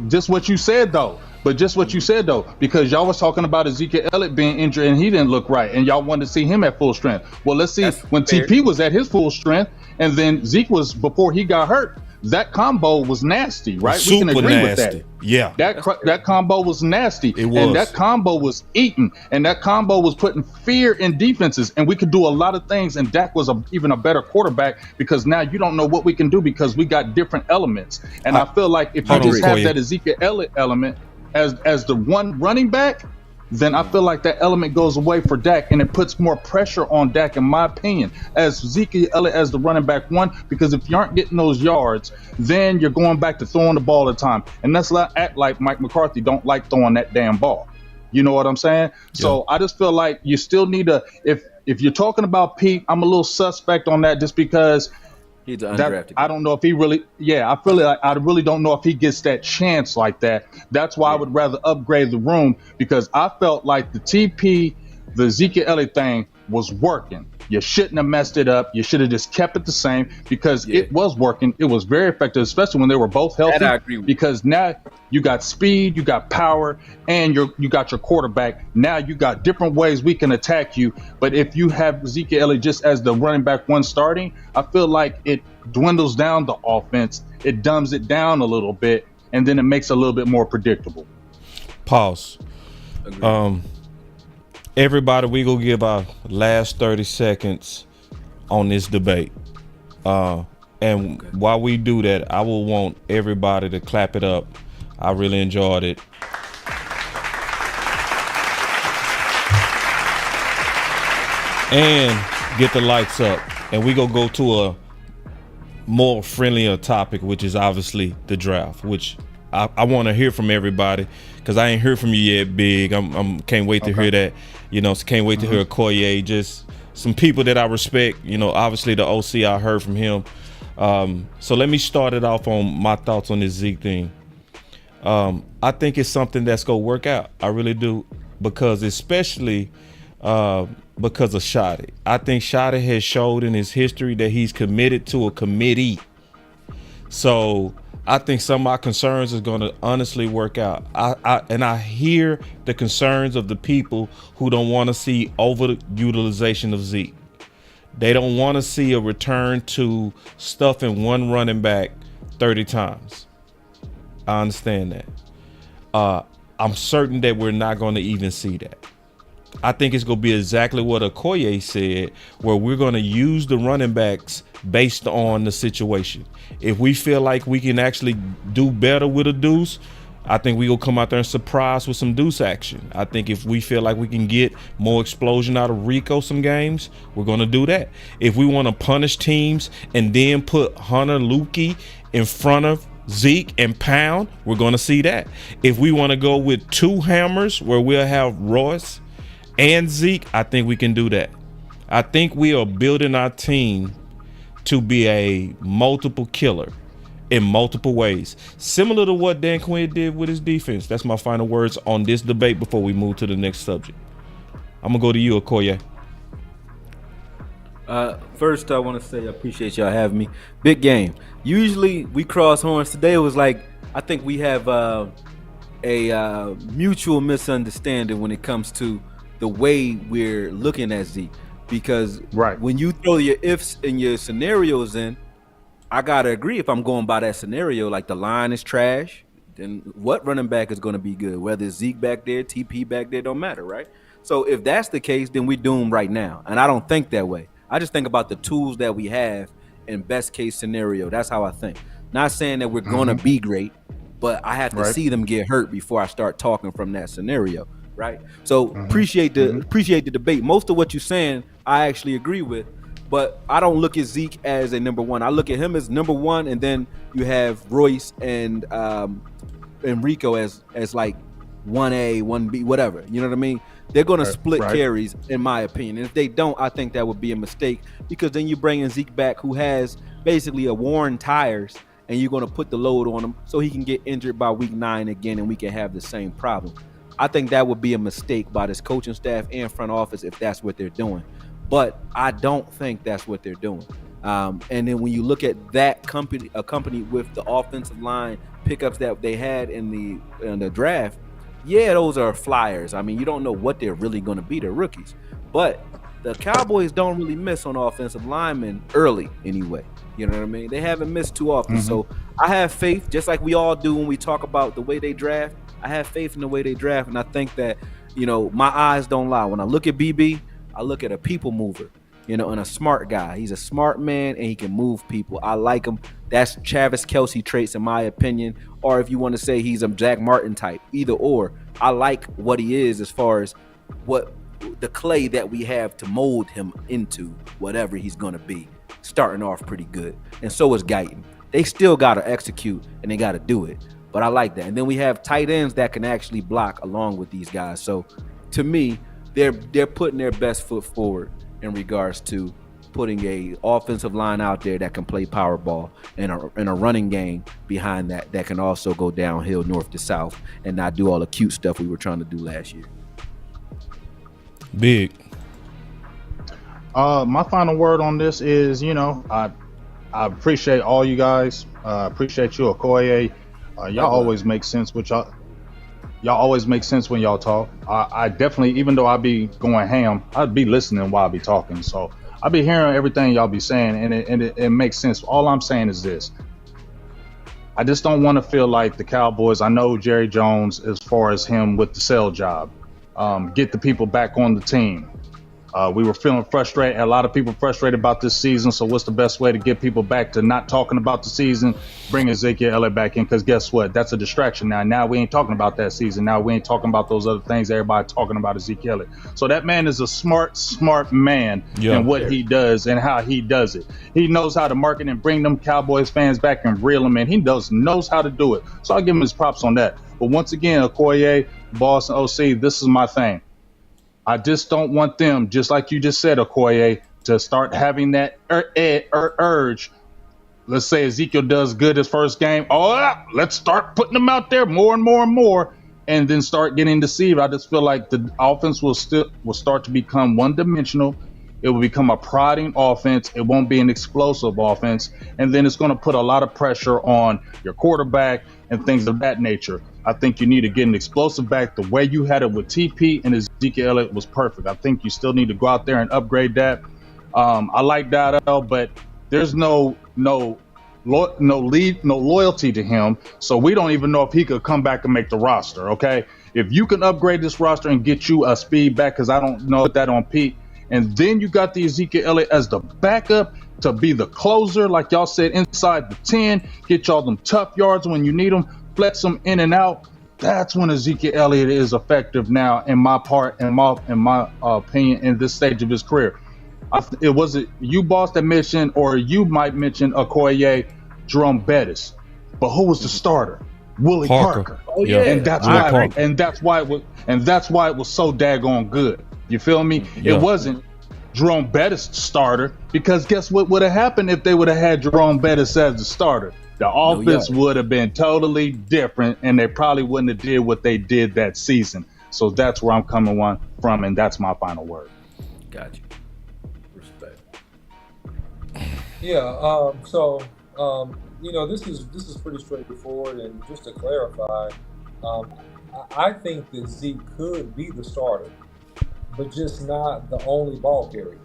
just what you said though. Because y'all was talking about Ezekiel Elliott being injured and he didn't look right, and y'all wanted to see him at full strength. Well, let's see when TP was at his full strength, and then Zeke was before he got hurt. That combo was nasty, right? We can agree with that. Yeah, that combo was nasty. It was. And that combo was eating, and that combo was putting fear in defenses. And we could do a lot of things. And Dak was even a better quarterback because now you don't know what we can do because we got different elements. And I feel like if you just have that Ezekiel Elliott element as the one running back, then I feel like that element goes away for Dak, and it puts more pressure on Dak, in my opinion, as Zeke Elliott as the running back one, because if you aren't getting those yards, then you're going back to throwing the ball all the time. And let's not act like Mike McCarthy don't like throwing that damn ball. You know what I'm saying? Yeah. So I just feel like you still need if you're talking about Pete, I'm a little suspect on that just because he's undrafted. I don't know if he really, I feel like I really don't know if he gets that chance like that. That's why I would rather upgrade the room, because I felt like the Ezekiel Elliott thing was working. You shouldn't have messed it up. You should have just kept it the same because it was working. It was very effective, especially when they were both healthy. That I agree with. Because now you got speed, you got power, and you got your quarterback. Now you got different ways we can attack you. But if you have Ezekiel Elliott just as the running back one starting, I feel like it dwindles down the offense. It dumbs it down a little bit, and then it makes it a little bit more predictable. Pause. Everybody, we gonna give our last 30 seconds on this debate. While we do that, I will want everybody to clap it up. I really enjoyed it. And get the lights up. And we gonna go to a more friendlier topic, which is obviously the draft, which I want to hear from everybody, because I ain't heard from you yet, Big. I'm can't wait to hear that. Can't wait to hear Akoye. Just some people that I respect. Obviously the OC, I heard from him. So let me start it off on my thoughts on this Zeke thing. I think it's something that's gonna work out. I really do, because especially because of Shotty. I think Shotty has showed in his history that he's committed to a committee. So I think some of my concerns is going to honestly work out. I hear the concerns of the people who don't want to see overutilization of Zeke. They don't want to see a return to stuffing one running back 30 times. I understand that. I'm certain that we're not going to even see that. I think it's going to be exactly what Akoye said, where we're going to use the running backs based on the situation. If we feel like we can actually do better with a deuce, I think we will come out there and surprise with some deuce action. I think if we feel like we can get more explosion out of Rico some games, we're going to do that. If we want to punish teams and then put Hunter Lukey in front of Zeke and pound, we're going to see that. If we want to go with two hammers where we'll have Royce and Zeke, I think we can do that. I think we are building our team to be a multiple killer in multiple ways, similar to what Dan Quinn did with his defense. That's my final words on this debate before we move to the next subject. I'm gonna go to you, Akoye. First, I want to say I appreciate y'all having me. Big game. Usually we cross horns. Today it was like, I think we have a mutual misunderstanding when it comes to the way we're looking at Zeke, because when you throw your ifs and your scenarios in, I gotta agree. If I'm going by that scenario, like the line is trash, then what running back is going to be good? Whether it's Zeke back there, TP back there, don't matter, right? So if that's the case, then we're doomed right now. And I don't think that way. I just think about the tools that we have in best case scenario. That's how I think. Not saying that we're going to be great, but I have to see them get hurt before I start talking from that scenario. Right. So appreciate the debate. Most of what you're saying, I actually agree with, but I don't look at Zeke as a number one. I look at him as number one, and then you have Royce and Rico as like 1A, 1B, whatever. You know what I mean? They're going to split carries, in my opinion. And if they don't, I think that would be a mistake, because then you bring in Zeke back, who has basically a worn tires, and you're going to put the load on him so he can get injured by week 9 again, and we can have the same problem. I think that would be a mistake by this coaching staff and front office if that's what they're doing. But I don't think that's what they're doing. And then when you look at that company, accompanied with the offensive line pickups that they had in the draft, yeah, those are flyers. I mean, you don't know what they're really going to be. They're rookies. But the Cowboys don't really miss on offensive linemen early anyway. You know what I mean? They haven't missed too often. So I have faith, just like we all do when we talk about the way they draft. I have faith in the way they draft, and I think that, you know, my eyes don't lie. When I look at BB, I look at a people mover, you know, and a smart guy. He's a smart man, and he can move people. I like him. That's Travis Kelce traits, in my opinion. Or if you want to say he's a Jack Martin type, either or. I like what he is as far as what the clay that we have to mold him into whatever he's going to be. Starting off pretty good. And so is Guyton. They still got to execute, and they got to do it. But I like that. And then we have tight ends that can actually block along with these guys. So to me, they're putting their best foot forward in regards to putting a offensive line out there that can play power ball, and a running game behind that can also go downhill north to south and not do all the cute stuff we were trying to do last year. Big. My final word on this is, you know, I appreciate all you guys. Appreciate you, Akoye. Y'all always make sense with y'all. Y'all always make sense when y'all talk. I definitely, even though I be going ham, I'd be listening while I be talking. So I be hearing everything y'all be saying, and it makes sense. All I'm saying is this: I just don't want to feel like the Cowboys. I know Jerry Jones, as far as him with the sell job, get the people back on the team. We were feeling frustrated. A lot of people frustrated about this season. So what's the best way to get people back to not talking about the season? Bring Ezekiel Elliott back in, because guess what? That's a distraction now. Now we ain't talking about that season. Now we ain't talking about those other things. Everybody talking about Ezekiel Elliott. So that man is a smart man in what he does and how he does it. He knows how to market and bring them Cowboys fans back and reel them in. He knows how to do it. So I give him his props on that. But once again, Akoye, Boss, and OC, this is my thing. I just don't want them, just like you just said, Akoye, to start having that urge. Let's say Ezekiel does good his first game. Oh, let's start putting them out there more and more and more, and then start getting deceived. I just feel like the offense will start to become one-dimensional. It will become a prodding offense. It won't be an explosive offense. And then it's going to put a lot of pressure on your quarterback and things of that nature. I think you need to get an explosive back. The way you had it with TP and Ezekiel Elliott was perfect. I think you still need to go out there and upgrade that. I like Dowdell, but there's no loyalty to him. So we don't even know if he could come back and make the roster. Okay, if you can upgrade this roster and get you a speed back, because I don't know that on Pete. And then you got the Ezekiel Elliott as the backup to be the closer, like y'all said, inside the 10, get y'all them tough yards when you need them, flex them in and out. That's when Ezekiel Elliott is effective now, in my opinion, in this stage of his career. It was you, Boss, that mentioned, or you might mention Akoye, Jerome Bettis, but who was the starter? Willie Parker. Oh yeah, and that's why it was so daggone good. You feel me? Yeah. It wasn't Jerome Bettis starter, because guess what would have happened if they would have had Jerome Bettis as the starter? The offense would have been totally different, and they probably wouldn't have did what they did that season. So that's where I'm coming from, and that's my final word. Got you. Respect. Yeah. You know, this is pretty straightforward, and just to clarify, I think that Zeke could be the starter, but just not the only ball carrier.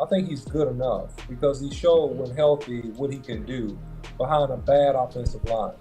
I think he's good enough, because he showed when healthy what he can do behind a bad offensive line.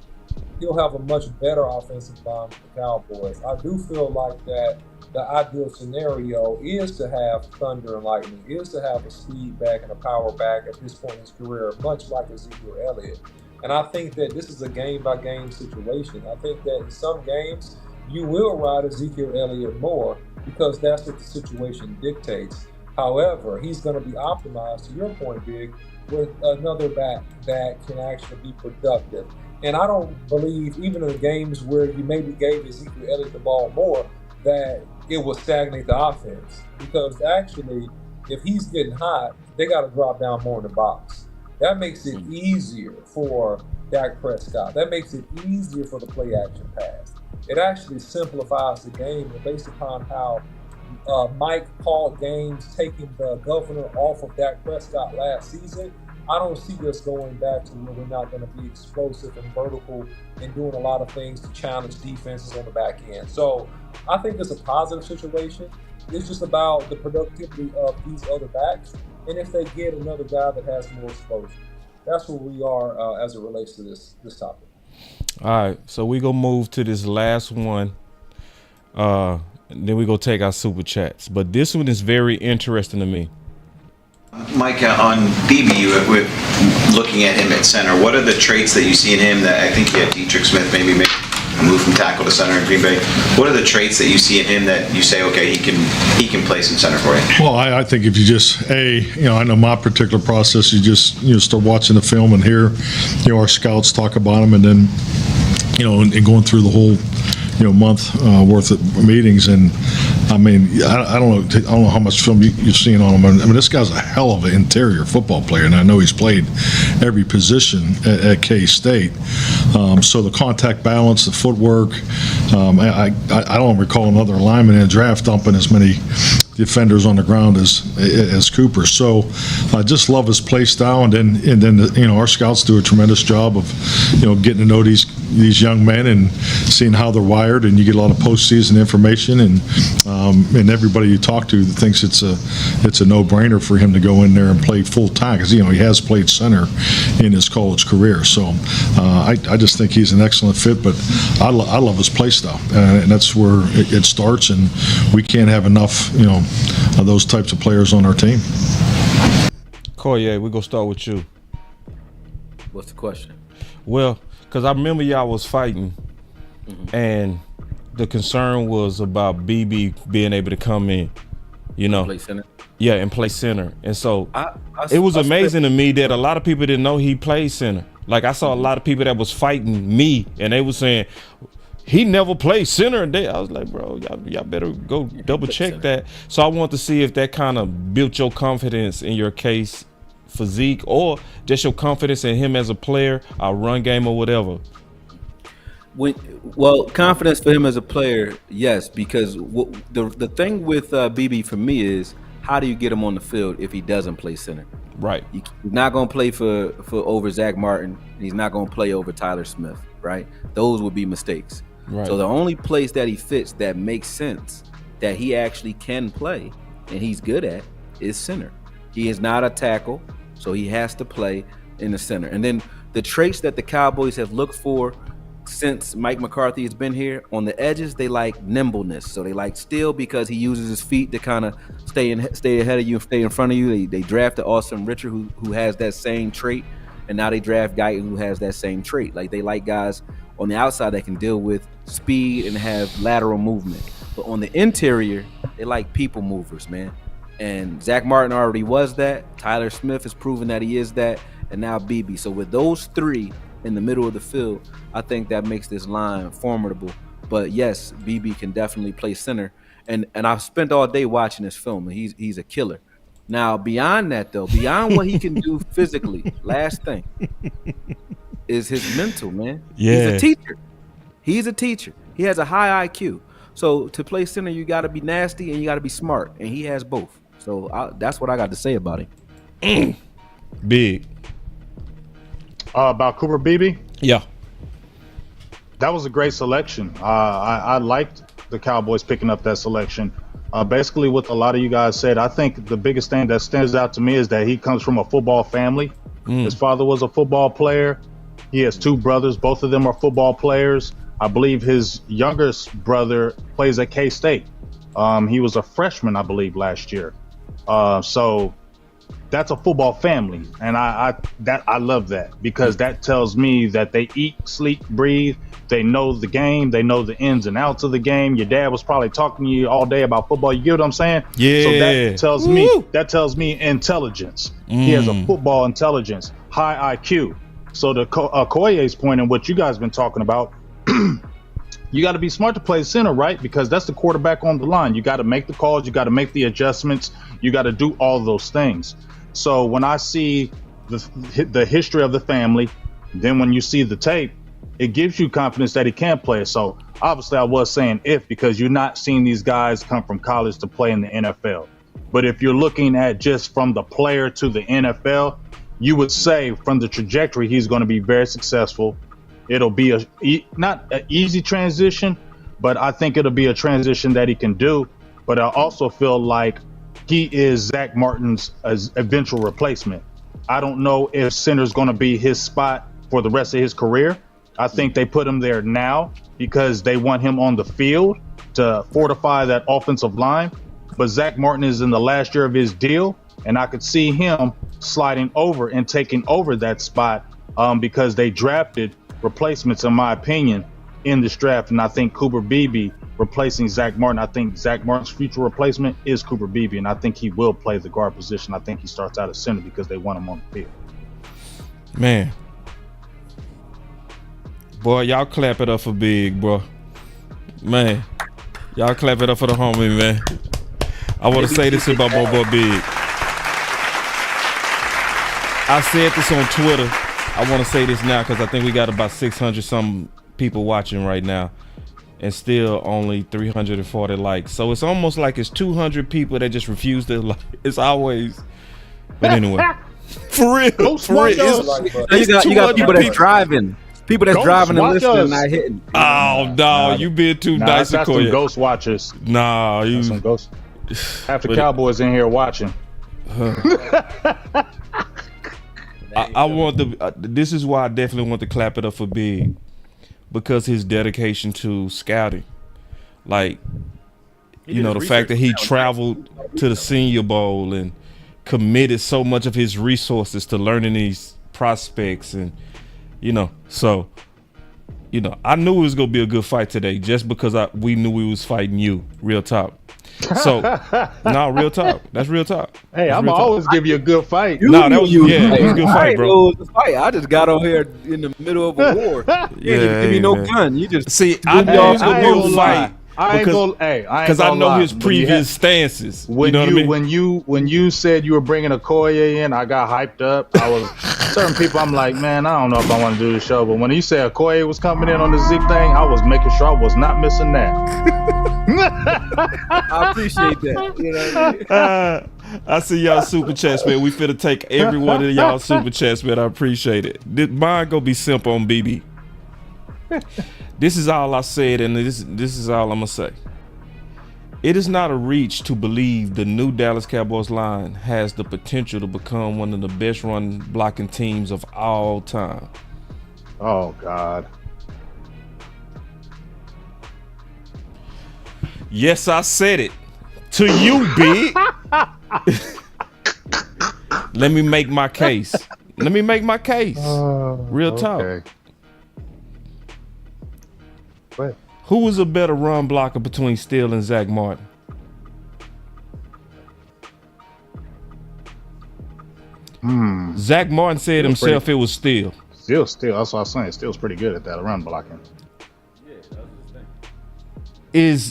He'll have a much better offensive line for the Cowboys. I do feel like that the ideal scenario is to have thunder and lightning, is to have a speed back and a power back at this point in his career, much like Ezekiel Elliott. And I think that this is a game-by-game situation. I think that in some games, you will ride Ezekiel Elliott more, because that's what the situation dictates. However, he's going to be optimized, to your point, Big, with another back that can actually be productive. And I don't believe, even in the games where you maybe gave Ezekiel Elliott the ball more, that it will stagnate the offense. Because actually, if he's getting hot, they got to drop down more in the box. That makes it easier for Dak Prescott. That makes it easier for the play action pass. It actually simplifies the game, and based upon how Mike called games taking the governor off of Dak Prescott last season, I don't see us going back to where we're not going to be explosive and vertical and doing a lot of things to challenge defenses on the back end. So I think it's a positive situation. It's just about the productivity of these other backs, and if they get another guy that has more exposure. That's where we are as it relates to this topic. All right, so we gonna move to this last one. Then we go take our super chats. But this one is very interesting to me. Mike, on BB, we're looking at him at center. What are the traits that you see in him that I think you had Dietrich Smith maybe make a move from tackle to center in Green Bay? What are the traits that you see in him that you say, okay, he can play some center for you? Well, I think if you just I know my particular process. You just start watching the film and hear our scouts talk about him, and then and going through the whole month worth of meetings. And I mean, I don't know how much film you've seen on him. I mean, this guy's a hell of an interior football player, and I know he's played every position at K-State. So the contact balance, the footwork, I don't recall another lineman in a draft dumping as many defenders on the ground as Cooper. So I just love his play style, and then our scouts do a tremendous job of getting to know these young men and seeing how they're wired, and you get a lot of postseason information, and everybody you talk to thinks it's a no-brainer for him to go in there and play full time, because he has played center in his college career. So I just think he's an excellent fit, but I love his play style, and that's where it starts, and we can't have enough of those types of players on our team. Akoye, we're gonna start with you. What's the question? Well, because I remember y'all was fighting, and the concern was about BB being able to come in, play center. Yeah, and play center. And so it was amazing to me that a lot of people didn't know he played center. Like, I saw a lot of people that was fighting me, and they were saying he never played center. And I was like, bro, y'all better go double check that. So I want to see if that kind of built your confidence in your case for Zeke, or just your confidence in him as a player, a run game or whatever. Well, confidence for him as a player, yes, because the thing with BB for me is, how do you get him on the field if he doesn't play center? Right. He's not going to play for over Zach Martin. He's not going to play over Tyler Smith, right? Those would be mistakes. Right. So the only place that he fits that makes sense, that he actually can play and he's good at, is center. He is not a tackle, so he has to play in the center. And then the traits that the Cowboys have looked for since Mike McCarthy has been here, on the edges, they like nimbleness. So they like Steele because he uses his feet to kind of stay ahead of you and stay in front of you. They drafted Austin Richard, who has that same trait, and now they draft Guyton, who has that same trait. Like, they like guys on the outside that can deal with speed and have lateral movement. But on the interior, they like people movers, man. And Zach Martin already was that. Tyler Smith has proven that he is that. And now BB. So with those three in the middle of the field, I think that makes this line formidable. But yes, BB can definitely play center. And I've spent all day watching this film, and he's a killer. Now, beyond that, though, beyond what he can do physically, last thing is his mental, man. Yeah. He's a teacher. He's a teacher. He has a high IQ. So to play center, you got to be nasty and you got to be smart, and he has both. So that's what I got to say about him. Big. About Cooper Beebe? Yeah. That was a great selection. I liked the Cowboys picking up that selection. Basically, what a lot of you guys said, I think the biggest thing that stands out to me is that he comes from a football family. His father was a football player. He has two brothers. Both of them are football players. I believe his youngest brother plays at K-State. He was a freshman, I believe, last year. So that's a football family, and I love that, because that tells me that they eat, sleep, breathe. They know the game. They know the ins and outs of the game. Your dad was probably talking to you all day about football. You get what I'm saying? Yeah. So that tells me intelligence. He has a football intelligence, high IQ. So to Akoye's point and what you guys been talking about, you got to be smart to play center, right? Because that's the quarterback on the line. You got to make the calls. You got to make the adjustments. You got to do all those things. So when I see the history of the family, then when you see the tape, it gives you confidence that he can play. So obviously I was saying because you're not seeing these guys come from college to play in the NFL. But if you're looking at just from the player to the NFL, you would say from the trajectory, he's going to be very successful. It'll be not an easy transition, but I think it'll be a transition that he can do. But I also feel like he is Zach Martin's eventual replacement. I don't know if center's going to be his spot for the rest of his career. I think they put him there now because they want him on the field to fortify that offensive line. But Zach Martin is in the last year of his deal, and I could see him sliding over and taking over that spot because they drafted replacements, in my opinion, in this draft. And I think Cooper Beebe replacing Zach Martin. I think Zach Martin's future replacement is Cooper Beebe, and I think he will play the guard position. I think he starts out at center because they want him on the field. Man. Boy, y'all clap it up for Big, bro. Man, y'all clap it up for the homie, man. I want to say this about my boy Big. I said this on Twitter. I want to say this now because I think we got about 600 some people watching right now and still only 340 likes. So it's almost like it's 200 people that just refuse to like. It's always, but anyway, for real, for real. You got people that's driving. People that's driving and listening and not hitting. Oh no, you been too nice, that's Akoye. some ghost watchers. Nah, you some ghosts. Half the Cowboys in here watching. I want to. This is why I definitely want to clap it up for Big, because his dedication to scouting, like, you know, the fact that he traveled to the Senior Bowl and committed so much of his resources to learning these prospects, and you know, so you know, I knew it was gonna be a good fight today just because we knew we was fighting you. Real talk. So no, real talk. That's real talk. Hey, I'm always give you a good fight. No, that was it was a good fight, bro. I just got on here in the middle of a war. You didn't give me no gun. You just see. I knew it was gonna be a fight. Because I know his previous stances. When you know what I mean? When you said you were bringing Akoye in, I got hyped up. I was certain people. I'm like, man, I don't know if I want to do the show. But when you said Akoye was coming in on the Zeke thing, I was making sure I was not missing that. I appreciate that. You know what I mean? I see y'all super chats, man. We finna take every one of y'all super chats, man. I appreciate it. Mine gonna be simple on BB. This is all I said, and this is all I'm gonna say. It is not a reach to believe the new Dallas Cowboys line has the potential to become one of the best run blocking teams of all time. Oh God. Yes, I said it to you, Big. Let me make my case. Real talk. What? Who was a better run blocker between Steele and Zach Martin? Zach Martin said himself it was Steele. Steele. That's what I was saying. Steele's pretty good at that run blocking. I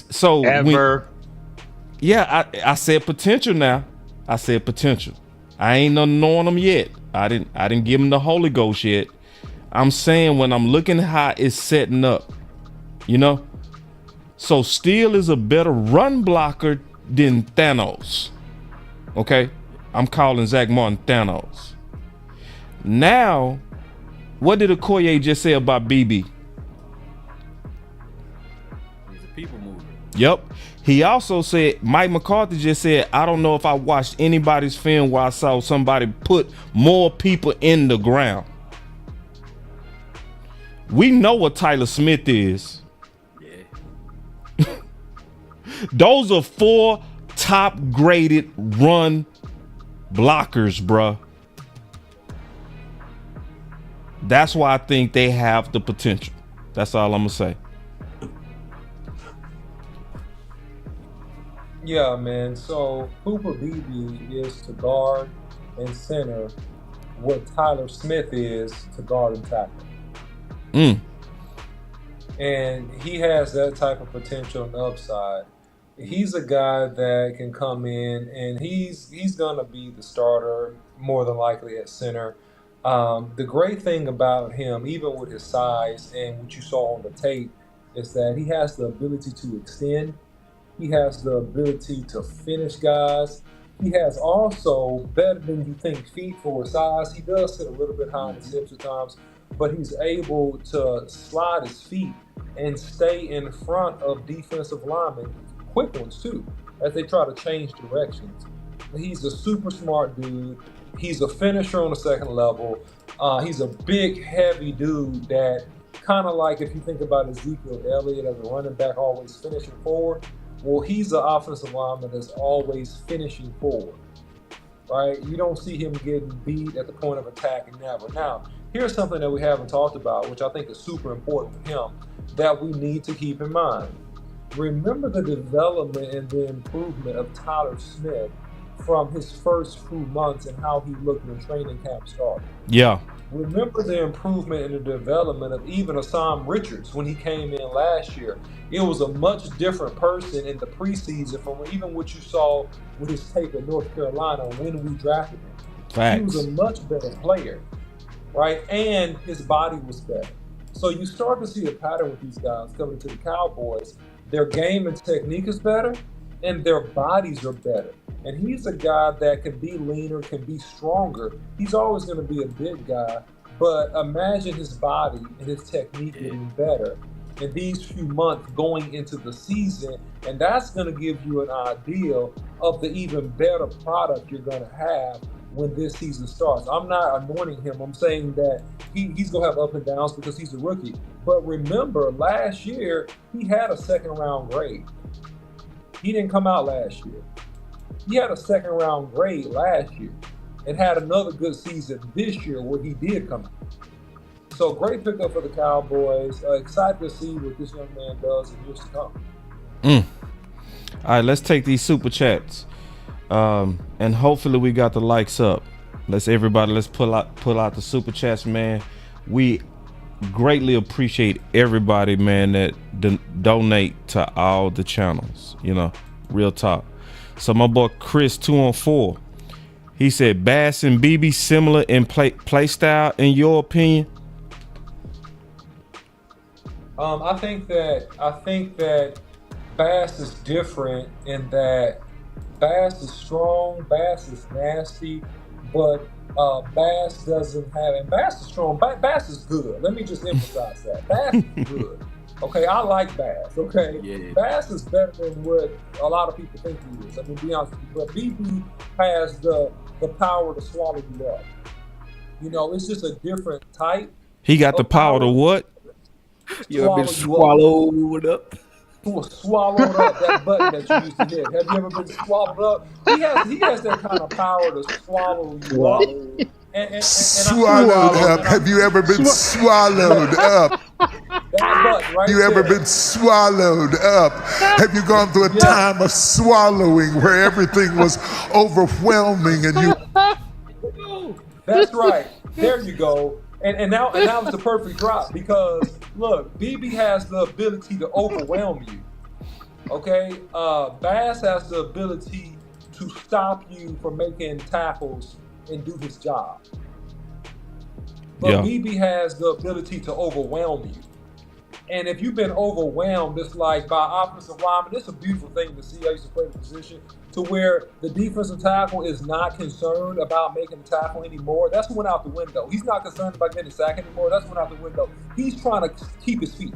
said potential now. I said potential. I ain't knowing him yet. I didn't give him the Holy Ghost yet. I'm saying when I'm looking at how it's setting up, you know. So Steele is a better run blocker than Thanos. Okay? I'm calling Zach Martin Thanos. Now, what did Akoye just say about BB? He's a people mover. Yep. He also said, Mike McCarthy just said, I don't know if I watched anybody's film where I saw somebody put more people in the ground. We know what Tyler Smith is. Those are 4 top graded run blockers, bruh. That's why I think they have the potential. That's all I'm gonna say. Yeah, man. So Cooper Beebe is to guard and center what Tyler Smith is to guard and tackle. And he has that type of potential and upside. He's a guy that can come in and he's gonna be the starter more than likely at center. The great thing about him, even with his size and what you saw on the tape, is that he has the ability to extend. He has the ability to finish guys. He has also, better than you think, feet for his size. He does sit a little bit high in his hips at times, but he's able to slide his feet and stay in front of defensive linemen, quick ones too, as they try to change directions. He's a super smart dude. He's a finisher on the second level. He's a big, heavy dude that kind of like if you think about Ezekiel Elliott as a running back always finishing forward, well, he's an offensive lineman that's always finishing forward, right? You don't see him getting beat at the point of attack and never. Now, here's something that we haven't talked about, which I think is super important for him, that we need to keep in mind. Remember the development and the improvement of Tyler Smith from his first few months and how he looked when training camp started. Yeah. Remember the improvement in the development of even Assam Richards when he came in last year. It was a much different person in the preseason from even what you saw with his tape at North Carolina when we drafted him. Facts. He was a much better player, right? And his body was better. So you start to see a pattern with these guys coming to the Cowboys. Their game and technique is better, and their bodies are better. And he's a guy that can be leaner, can be stronger. He's always going to be a big guy, but imagine his body and his technique getting better in these few months going into the season, and that's going to give you an idea of the even better product you're going to have when this season starts. I'm not anointing him. I'm saying that he's going to have up and downs because he's a rookie. But remember, last year, he had a second-round grade. He didn't come out last year. He had a second-round grade last year and had another good season this year where he did come out. So great pickup for the Cowboys. Excited to see what this young man does in years to come. All right, let's take these super chats. And hopefully we got the likes up. Let's pull out the super chats, man. We greatly appreciate everybody, man, that donate to all the channels, real talk. So my boy Chris 214, he said Bass and BB similar in play style in your opinion? I think that Bass is different in that Bass is strong, Bass is nasty, but Bass doesn't have, and Bass is strong, Bass is good. Let me just emphasize that. Bass is good. Okay, I like Bass, okay? Yeah. Bass is better than what a lot of people think he is. I mean, be honest with you. But BB has the power to swallow you up. It's just a different type. He got the power to what? You ever been swallowed up? Swallowed up, that button that you used to hit. Have you ever been swallowed up? He has that kind of power to swallow you up. And swallowed up. Have you ever been swallowed up? Right you ever been swallowed up? Have you gone through a time of swallowing where everything was overwhelming and you? That's right. There you go. And now it's the perfect drop because look, BB has the ability to overwhelm you. Okay, Bass has the ability to stop you from making tackles and do his job. But BB has the ability to overwhelm you. And if you've been overwhelmed, it's like by offensive linemen, it's a beautiful thing to see. I used to play the position to where the defensive tackle is not concerned about making the tackle anymore. That's went out the window. He's not concerned about getting a sack anymore. That's went out the window. He's trying to keep his feet.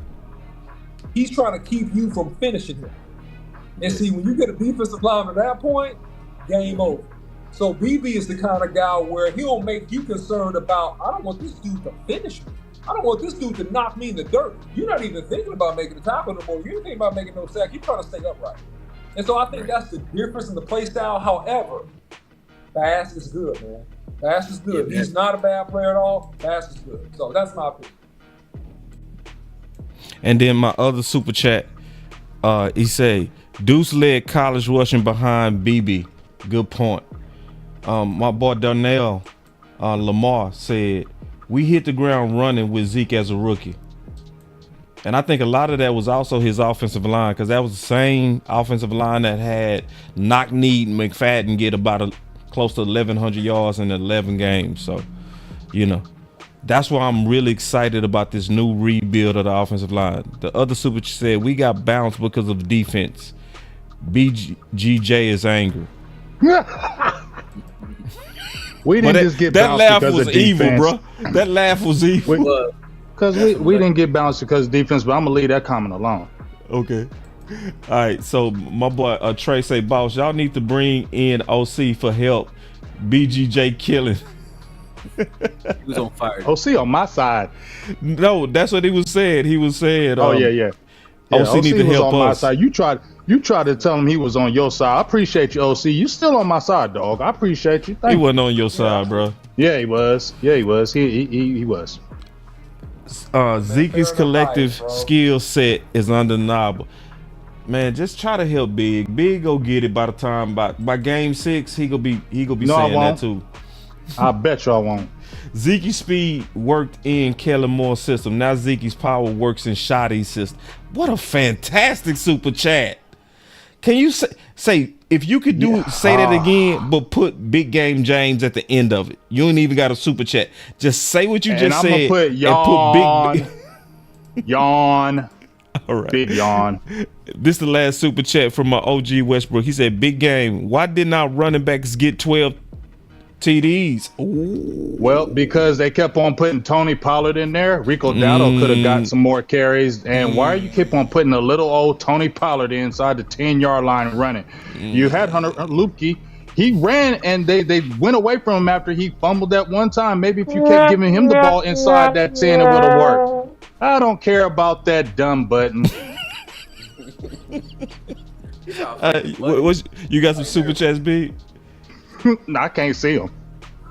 He's trying to keep you from finishing him. And see, when you get a defensive lineman at that point, game over. So BB is the kind of guy where he'll make you concerned about, I don't want this dude to finish me. I don't want this dude to knock me in the dirt. You're not even thinking about making the tackle no more. You ain't thinking about making no sack. You're trying to stay upright. And so I think that's the difference in the play style. However, Bass is good, man. Bass is good. Yeah, He's not a bad player at all. Bass is good. So that's my opinion. And then my other super chat, he say Deuce led college rushing behind BB. Good point. My boy Darnell Lamar said we hit the ground running with Zeke as a rookie. And I think a lot of that was also his offensive line, because that was the same offensive line that had knock-kneed McFadden get about close to 1,100 yards in 11 games. So, you know, that's why I'm really excited about this new rebuild of the offensive line. The other super said we got bounced because of defense. BGJ is angry. We didn't just get bounced because of defense. That laugh was evil, bro. That laugh was evil. Because we didn't get bounced because of defense, but I'm gonna leave that comment alone. Okay. All right. So my boy Trey say, boss, y'all need to bring in OC for help. BGJ killing. He was on fire. OC on my side. No, that's what he was saying. He was saying, yeah. OC need to help on us. My side. You tried to tell him he was on your side. I appreciate you, OC. You still on my side, dog. I appreciate you. He wasn't on your side, bro. Yeah, he was. He was. Zeke's collective skill set is undeniable. Man, just try to help Big. Big go get it by the time by game 6. He gonna be saying that too. I bet y'all won't. Zeke's speed worked in Kellen Moore's system. Now Zeke's power works in Shotty's system. What a fantastic super chat. Can you say if you could say that again, but put Big Game James at the end of it? You ain't even got a super chat. Just say what you just said. Put yawn, and put big yawn. All right. Big yawn. This is the last super chat from my OG Westbrook. He said, "Big game. Why didn't our running backs get 12 TDs?" Ooh. Well, because they kept on putting Tony Pollard in there. Rico Dowdle could have got some more carries. And why you keep on putting a little old Tony Pollard inside the 10-yard line running? You had Hunter Lupke. He ran and they went away from him after he fumbled that one time. Maybe if you kept giving him the ball inside that 10, it would have worked. I don't care about that dumb button. You got some super chats, Big? No, I can't see them.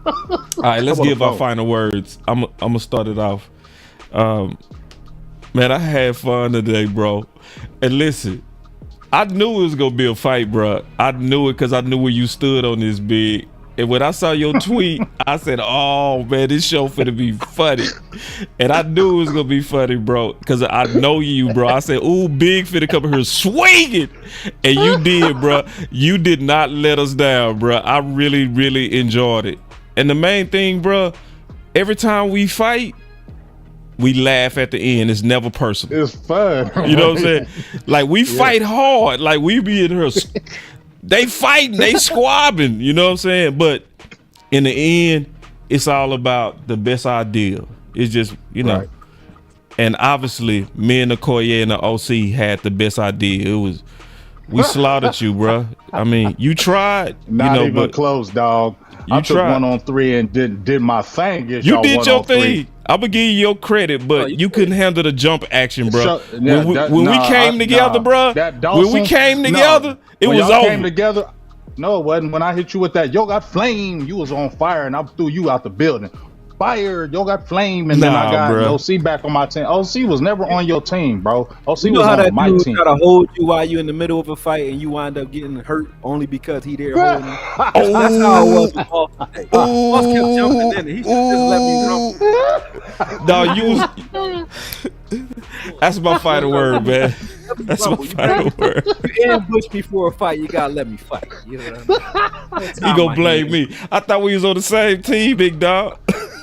All right, let's give our final words. I'm gonna start it off. Man, I had fun today, bro. And listen, I knew it was gonna be a fight, bro. I knew it because I knew where you stood on this, Big. And when I saw your tweet, I said, "Oh man, this show finna be funny." And I knew it was gonna be funny, bro, because I know you, bro. I said, "Ooh, Big finna come here swinging," and you did, bro. You did not let us down, bro. I really, really enjoyed it. And the main thing, bro, every time we fight, we laugh at the end. It's never personal. It's fun. You know what I'm saying? Like we fight hard. Like we be in here. They fighting, they squabbing, you know what I'm saying? But in the end, it's all about the best idea. It's just, you know. Right. And obviously, me and Akoye and the OC had the best idea. We slaughtered you, bro. I mean, you tried. Not even close, dog. I took 1-on-3 and did my thing. You did your thing. I'm gonna give you your credit, but you couldn't handle the jump action, bro. When we came together, bro. When we came together, it was over. Came together. No, it wasn't. When I hit you with that, yo got flame. You was on fire, and I threw you out the building. Fire, yo got flame, and then I got OC back on my team. OC was never on your team, bro. OC was on my team. Try to hold you while you're in the middle of a fight, and you wind up getting hurt only because he there holding you. That's how it was with Boss. Boss kept jumping in. He should just let me jump. No, you was. That's my final word, man. That's my final word. You ambush me for a fight, you gotta let me fight. You know what I mean? He gonna blame me. I thought we was on the same team, big dog.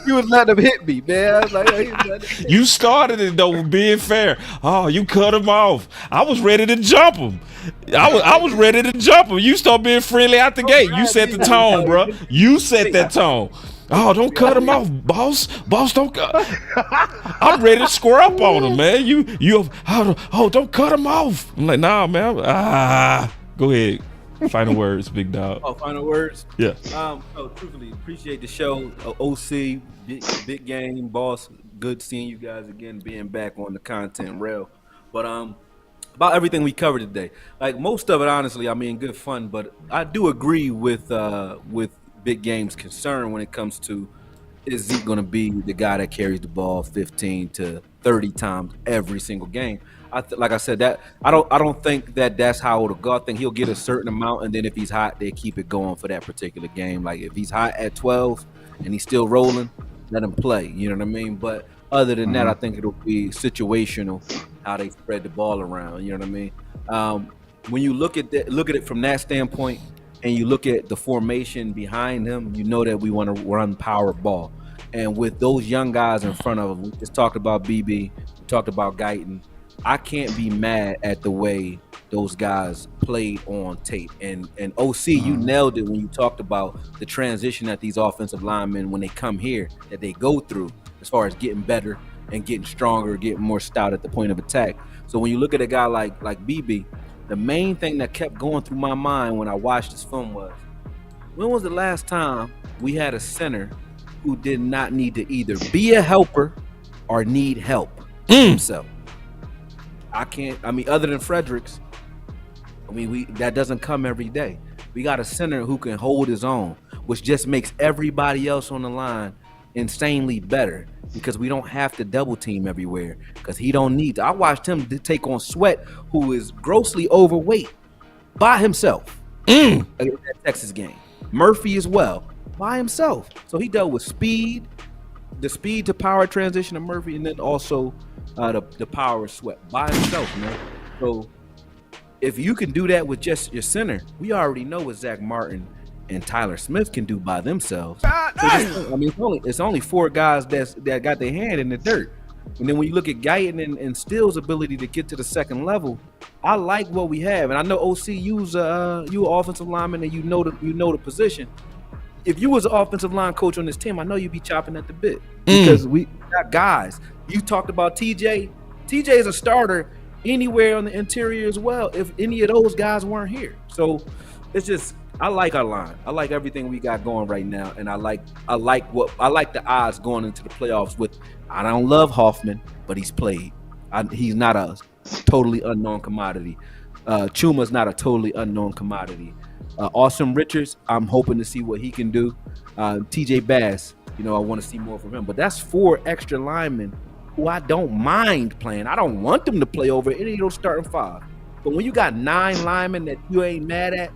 You was letting him hit me, man. I was like, you started it though, being fair. Oh, you cut him off. I was ready to jump him. I was ready to jump him. You start being friendly out the gate. You set the tone, bro. You set that tone. Oh, don't cut him off, boss. Boss, don't cut. I'm ready to square up on him, man. Don't cut him off. I'm like, nah, man. Go ahead. Final words, big dog. Oh, final words? Yeah. So truthfully, appreciate the show. OC, big game, boss. Good seeing you guys again, being back on the content rail. But about everything we covered today, like most of it, honestly, I mean, good fun. But I do agree with big game's concerned when it comes to, is Zeke going to be the guy that carries the ball 15 to 30 times every single game? Like I said, that I don't think that's how it'll go. I think he'll get a certain amount, and then if he's hot, they keep it going for that particular game. Like if he's hot at 12 and he's still rolling, let him play. You know what I mean? But other than that, I think it'll be situational how they spread the ball around. You know what I mean? When you look at it from that standpoint, and you look at the formation behind him, you know that we want to run power ball. And with those young guys in front of him, we just talked about BB, we talked about Guyton. I can't be mad at the way those guys played on tape. And OC, you nailed it when you talked about the transition that these offensive linemen, when they come here, that they go through as far as getting better and getting stronger, getting more stout at the point of attack. So when you look at a guy like BB, the main thing that kept going through my mind when I watched this film was, when was the last time we had a center who did not need to either be a helper or need help himself? Other than Fredericks, that doesn't come every day. We got a center who can hold his own, which just makes everybody else on the line insanely better, because we don't have to double team everywhere, because he don't need to. I watched him take on Sweat, who is grossly overweight, by himself in that Texas game. Murphy as well, by himself. So he dealt with speed, the speed to power transition of Murphy, and then also the power of Sweat by himself, man. So if you can do that with just your center, we already know what Zach Martin and Tyler Smith can do by themselves. So it's only 4 guys that got their hand in the dirt. And then when you look at Guyton and Steele's ability to get to the second level, I like what we have. And I know OC, you an offensive lineman, and you know the position. If you was an offensive line coach on this team, I know you'd be chopping at the bit, because we got guys. You talked about TJ. TJ is a starter anywhere on the interior as well, if any of those guys weren't here. So it's just, I like our line. I like everything we got going right now, and I like the odds going into the playoffs with. I don't love Hoffman, but he's played. He's not a totally unknown commodity. Chuma's not a totally unknown commodity. Awesome Richards, I'm hoping to see what he can do. TJ Bass, I want to see more from him. But that's 4 extra linemen who I don't mind playing. I don't want them to play over any of those starting 5. But when you got 9 linemen that you ain't mad at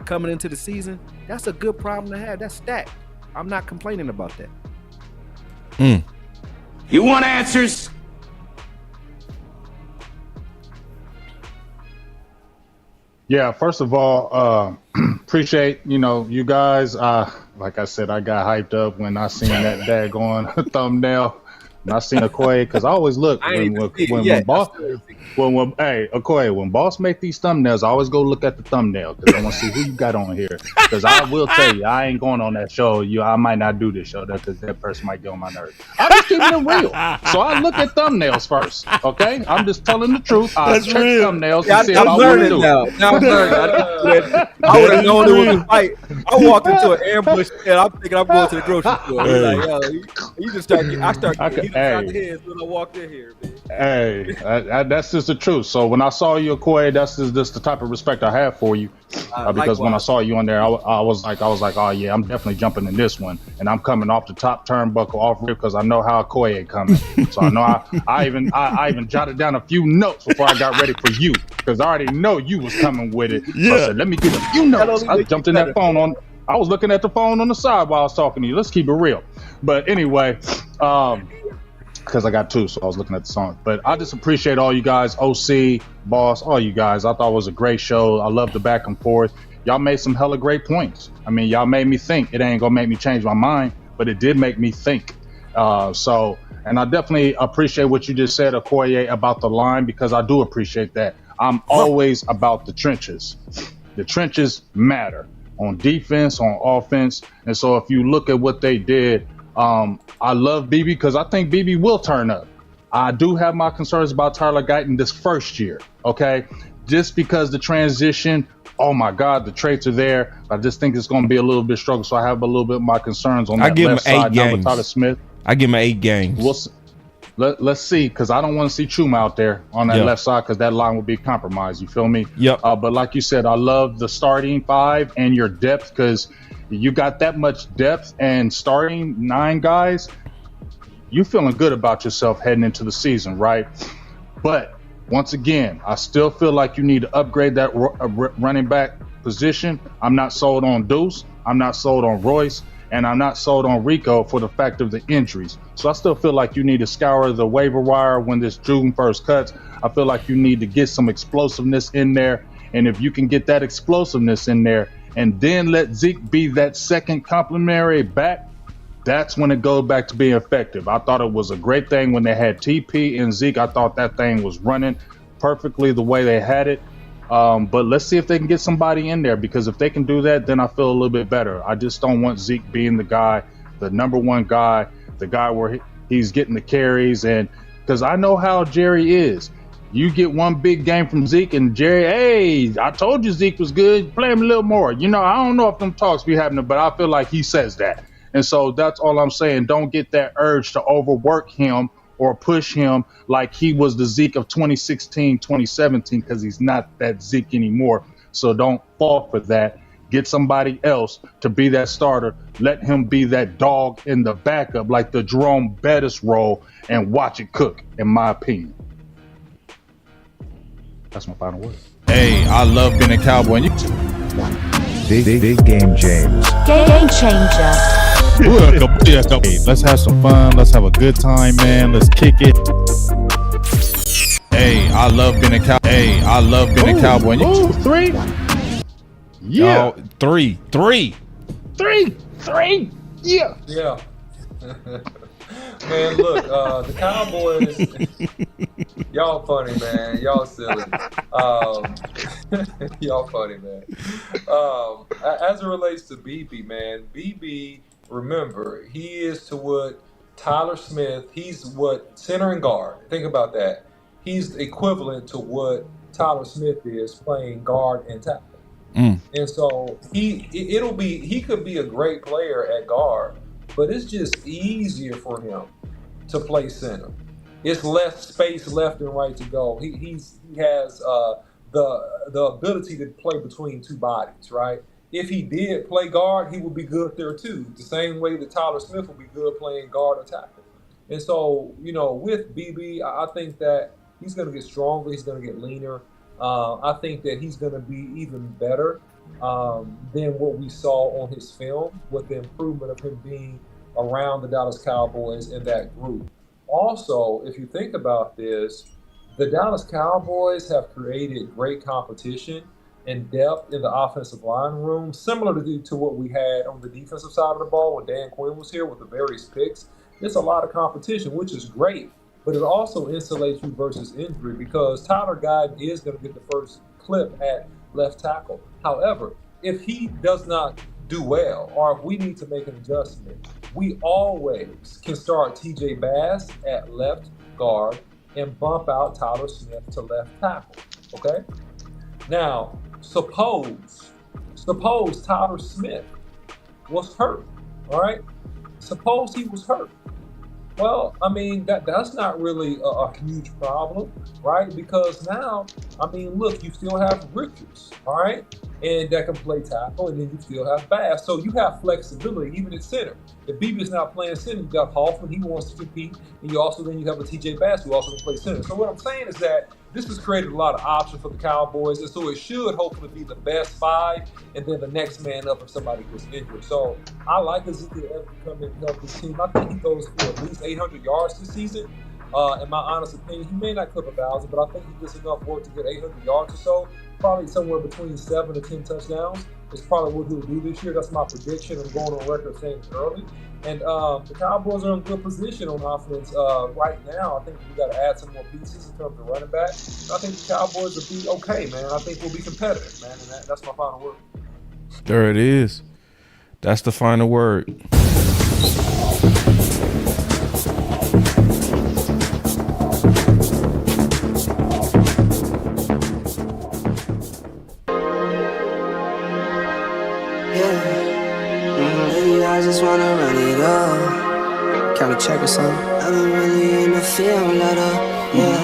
coming into the season, that's a good problem to have. That's stacked. I'm not complaining about that. You want answers? Yeah, first of all, appreciate, you guys. Like I said, I got hyped up when I seen that daggone thumbnail. And I seen Akoye, because I always look when Akoye, when Boss make these thumbnails, I always go look at the thumbnail, because I want to see who you got on here. Because I will tell you, I ain't going on that show. I might not do this show because that person might get on my nerves. I'm just keeping it real. So I look at thumbnails first. Okay, I'm just telling the truth. I check thumbnails and see if I want to do it. Now I'm learning. I would have known it was a fight. I walked into an ambush and I'm thinking I'm going to the grocery store. Like, yo, you just start. I start getting out the head when I walked in here, man. Hey, that's just the truth. So when I saw you, Akoye, that's just the type of respect I have for you. Because when I saw you on there, I was like, oh yeah, I'm definitely jumping in this one, and I'm coming off the top turnbuckle off rip, because I know how Akoye coming. So I know I even jotted down a few notes before I got ready for you, because I already know you was coming with it. Yeah. So I said, let me get a few notes. I jumped in that phone on. I was looking at the phone on the side while I was talking to you. Let's keep it real. But anyway, because I got 2, so I was looking at the song. But I just appreciate all you guys, OC, Boss, all you guys. I thought it was a great show. I love the back and forth. Y'all made some hella great points. I mean, y'all made me think. It ain't gonna make me change my mind, but it did make me think. And I definitely appreciate what you just said, Akoye, about the line, because I do appreciate that. I'm always about the trenches. The trenches matter on defense, on offense. And so if you look at what they did, I love BB, because I think BB will turn up. I do have my concerns about Tyler Guyton this first year, okay? Just because the transition, oh my God, the traits are there. I just think it's going to be a little bit struggle, so I have a little bit of my concerns on that left side now with Tyler Smith. I give him 8 games. Let's see, because I don't want to see Chuma out there on that left side, because that line will be compromised. You feel me? Yep. But like you said, I love the starting 5 and your depth, because you got that much depth and starting 9 guys, you feeling good about yourself heading into the season, right? But once again, I still feel like you need to upgrade that running back position. I'm not sold on Deuce. I'm not sold on Royce. And I'm not sold on Rico for the fact of the injuries. So I still feel like you need to scour the waiver wire when this June 1st cuts. I feel like you need to get some explosiveness in there. And if you can get that explosiveness in there and then let Zeke be that second complementary back, that's when it goes back to being effective. I thought it was a great thing when they had TP and Zeke. I thought that thing was running perfectly the way they had it. But let's see if they can get somebody in there, because if they can do that, then I feel a little bit better. I just don't want Zeke being the guy, the number one guy, the guy where he's getting the carries. And because I know how Jerry is. You get one big game from Zeke and Jerry, hey, I told you Zeke was good. Play him a little more. You know, I don't know if them talks be happening, but I feel like he says that. And so that's all I'm saying. Don't get that urge to overwork him or push him like he was the Zeke of 2016, 2017, because he's not that Zeke anymore. So don't fall for that. Get somebody else to be that starter. Let him be that dog in the backup, like the Jerome Bettis role, and watch it cook, in my opinion. That's my final word. Hey, I love being a Cowboy. Big game James. Game changer. Let's have some fun. Let's have a good time, man. Let's kick it. Hey, I love being a Cowboy. Hey, I love being a Cowboy. 2, 3. Yeah. 3. Yeah. Yeah. Man, look, the Cowboys, y'all funny, man. Y'all silly. Y'all funny, man. As it relates to BB, man, BB, remember, he is to what Tyler Smith, he's what center and guard. Think about that. He's equivalent to what Tyler Smith is playing guard and tackle. And so he could be a great player at guard, but it's just easier for him to play center. It's less space left and right to go. He has the ability to play between two bodies, right? If he did play guard, he would be good there too. The same way that Tyler Smith would be good playing guard or tackle. And so, you know, with BB, I think that he's going to get stronger. He's going to get leaner. I think that he's going to be even better than what we saw on his film, with the improvement of him being around the Dallas Cowboys and that group. Also, if you think about this, the Dallas Cowboys have created great competition and depth in the offensive line room, similar to what we had on the defensive side of the ball when Dan Quinn was here with the various picks. It's a lot of competition, which is great, but it also insulates you versus injury, because Tyler Guyton is going to get the first clip at left tackle. However, if he does not do well, or if we need to make an adjustment, we always can start TJ Bass at left guard and bump out Tyler Smith to left tackle, okay? Now, suppose Tyler Smith was hurt, all right? Suppose he was hurt. Well, I mean, that's not really a huge problem, right? Because now, I mean, look, you still have Richards, all right? And that can play tackle, and then you still have Bass. So you have flexibility, even at center. If BB's not playing center, you got Hoffman, he wants to compete, and you have a TJ Bass who also can play center. So what I'm saying is that this has created a lot of options for the Cowboys, and so it should hopefully be the best 5, and then the next man up if somebody gets injured. So I like Ezekiel Elliott to come in and help this team. I think he goes for at least 800 yards this season. In my honest opinion, he may not clip 1,000, but I think he gets enough work to get 800 yards or so. Probably somewhere between 7 to 10 touchdowns is probably what he'll do this year. That's my prediction. I'm going on record saying it early. And the Cowboys are in good position on offense right now. I think we got to add some more pieces in terms of running back. I think the Cowboys will be okay, man. I think we'll be competitive, man. And that's my final word. There it is. That's the final word. I just wanna run it up. Can we check or something? I've been really in the film letter, yeah.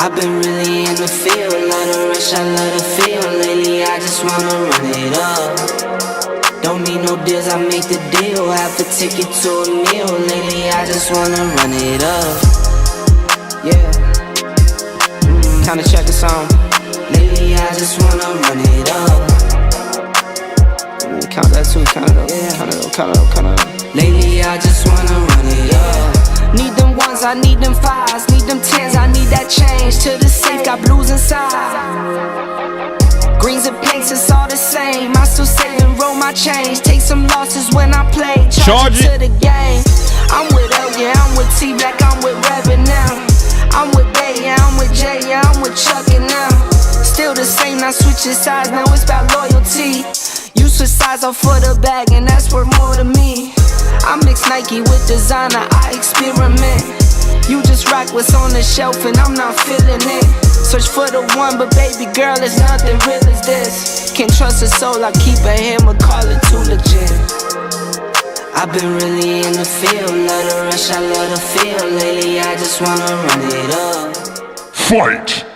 I've been really in the field, love the rush, I love the feel. Lately I just wanna run it up. Don't need no deals, I make the deal. Half a ticket to a meal. Lately I just wanna run it up. Yeah. Kinda check the song. Lately I just wanna run it up. Count that too, count it up. Yeah. Count it up, count it up, count it up. Lately I just wanna run it up. Need them ones, I need them fives, need them tens, I need that change. To the safe, got blues inside. Greens and pinks, it's all the same. I still save and roll my change. Take some losses when I play. Charge it to the game. I'm with L, yeah, I'm with T Black, I'm with Reverend now. I'm with Bay, yeah, I'm with J, yeah, I'm with Chuck and now. Still the same, not switching sides, now it's about loyalty. You switch sides off for the bag, and that's worth more to me. I mix Nike with designer, I experiment. You just rock what's on the shelf, and I'm not feeling it. Search for the one, but baby girl, it's nothing real as this. Can't trust a soul, I keep a hammer, call it too legit. I've been really in the field, love the rush, I love the feel. Lately I just wanna run it up. Fight!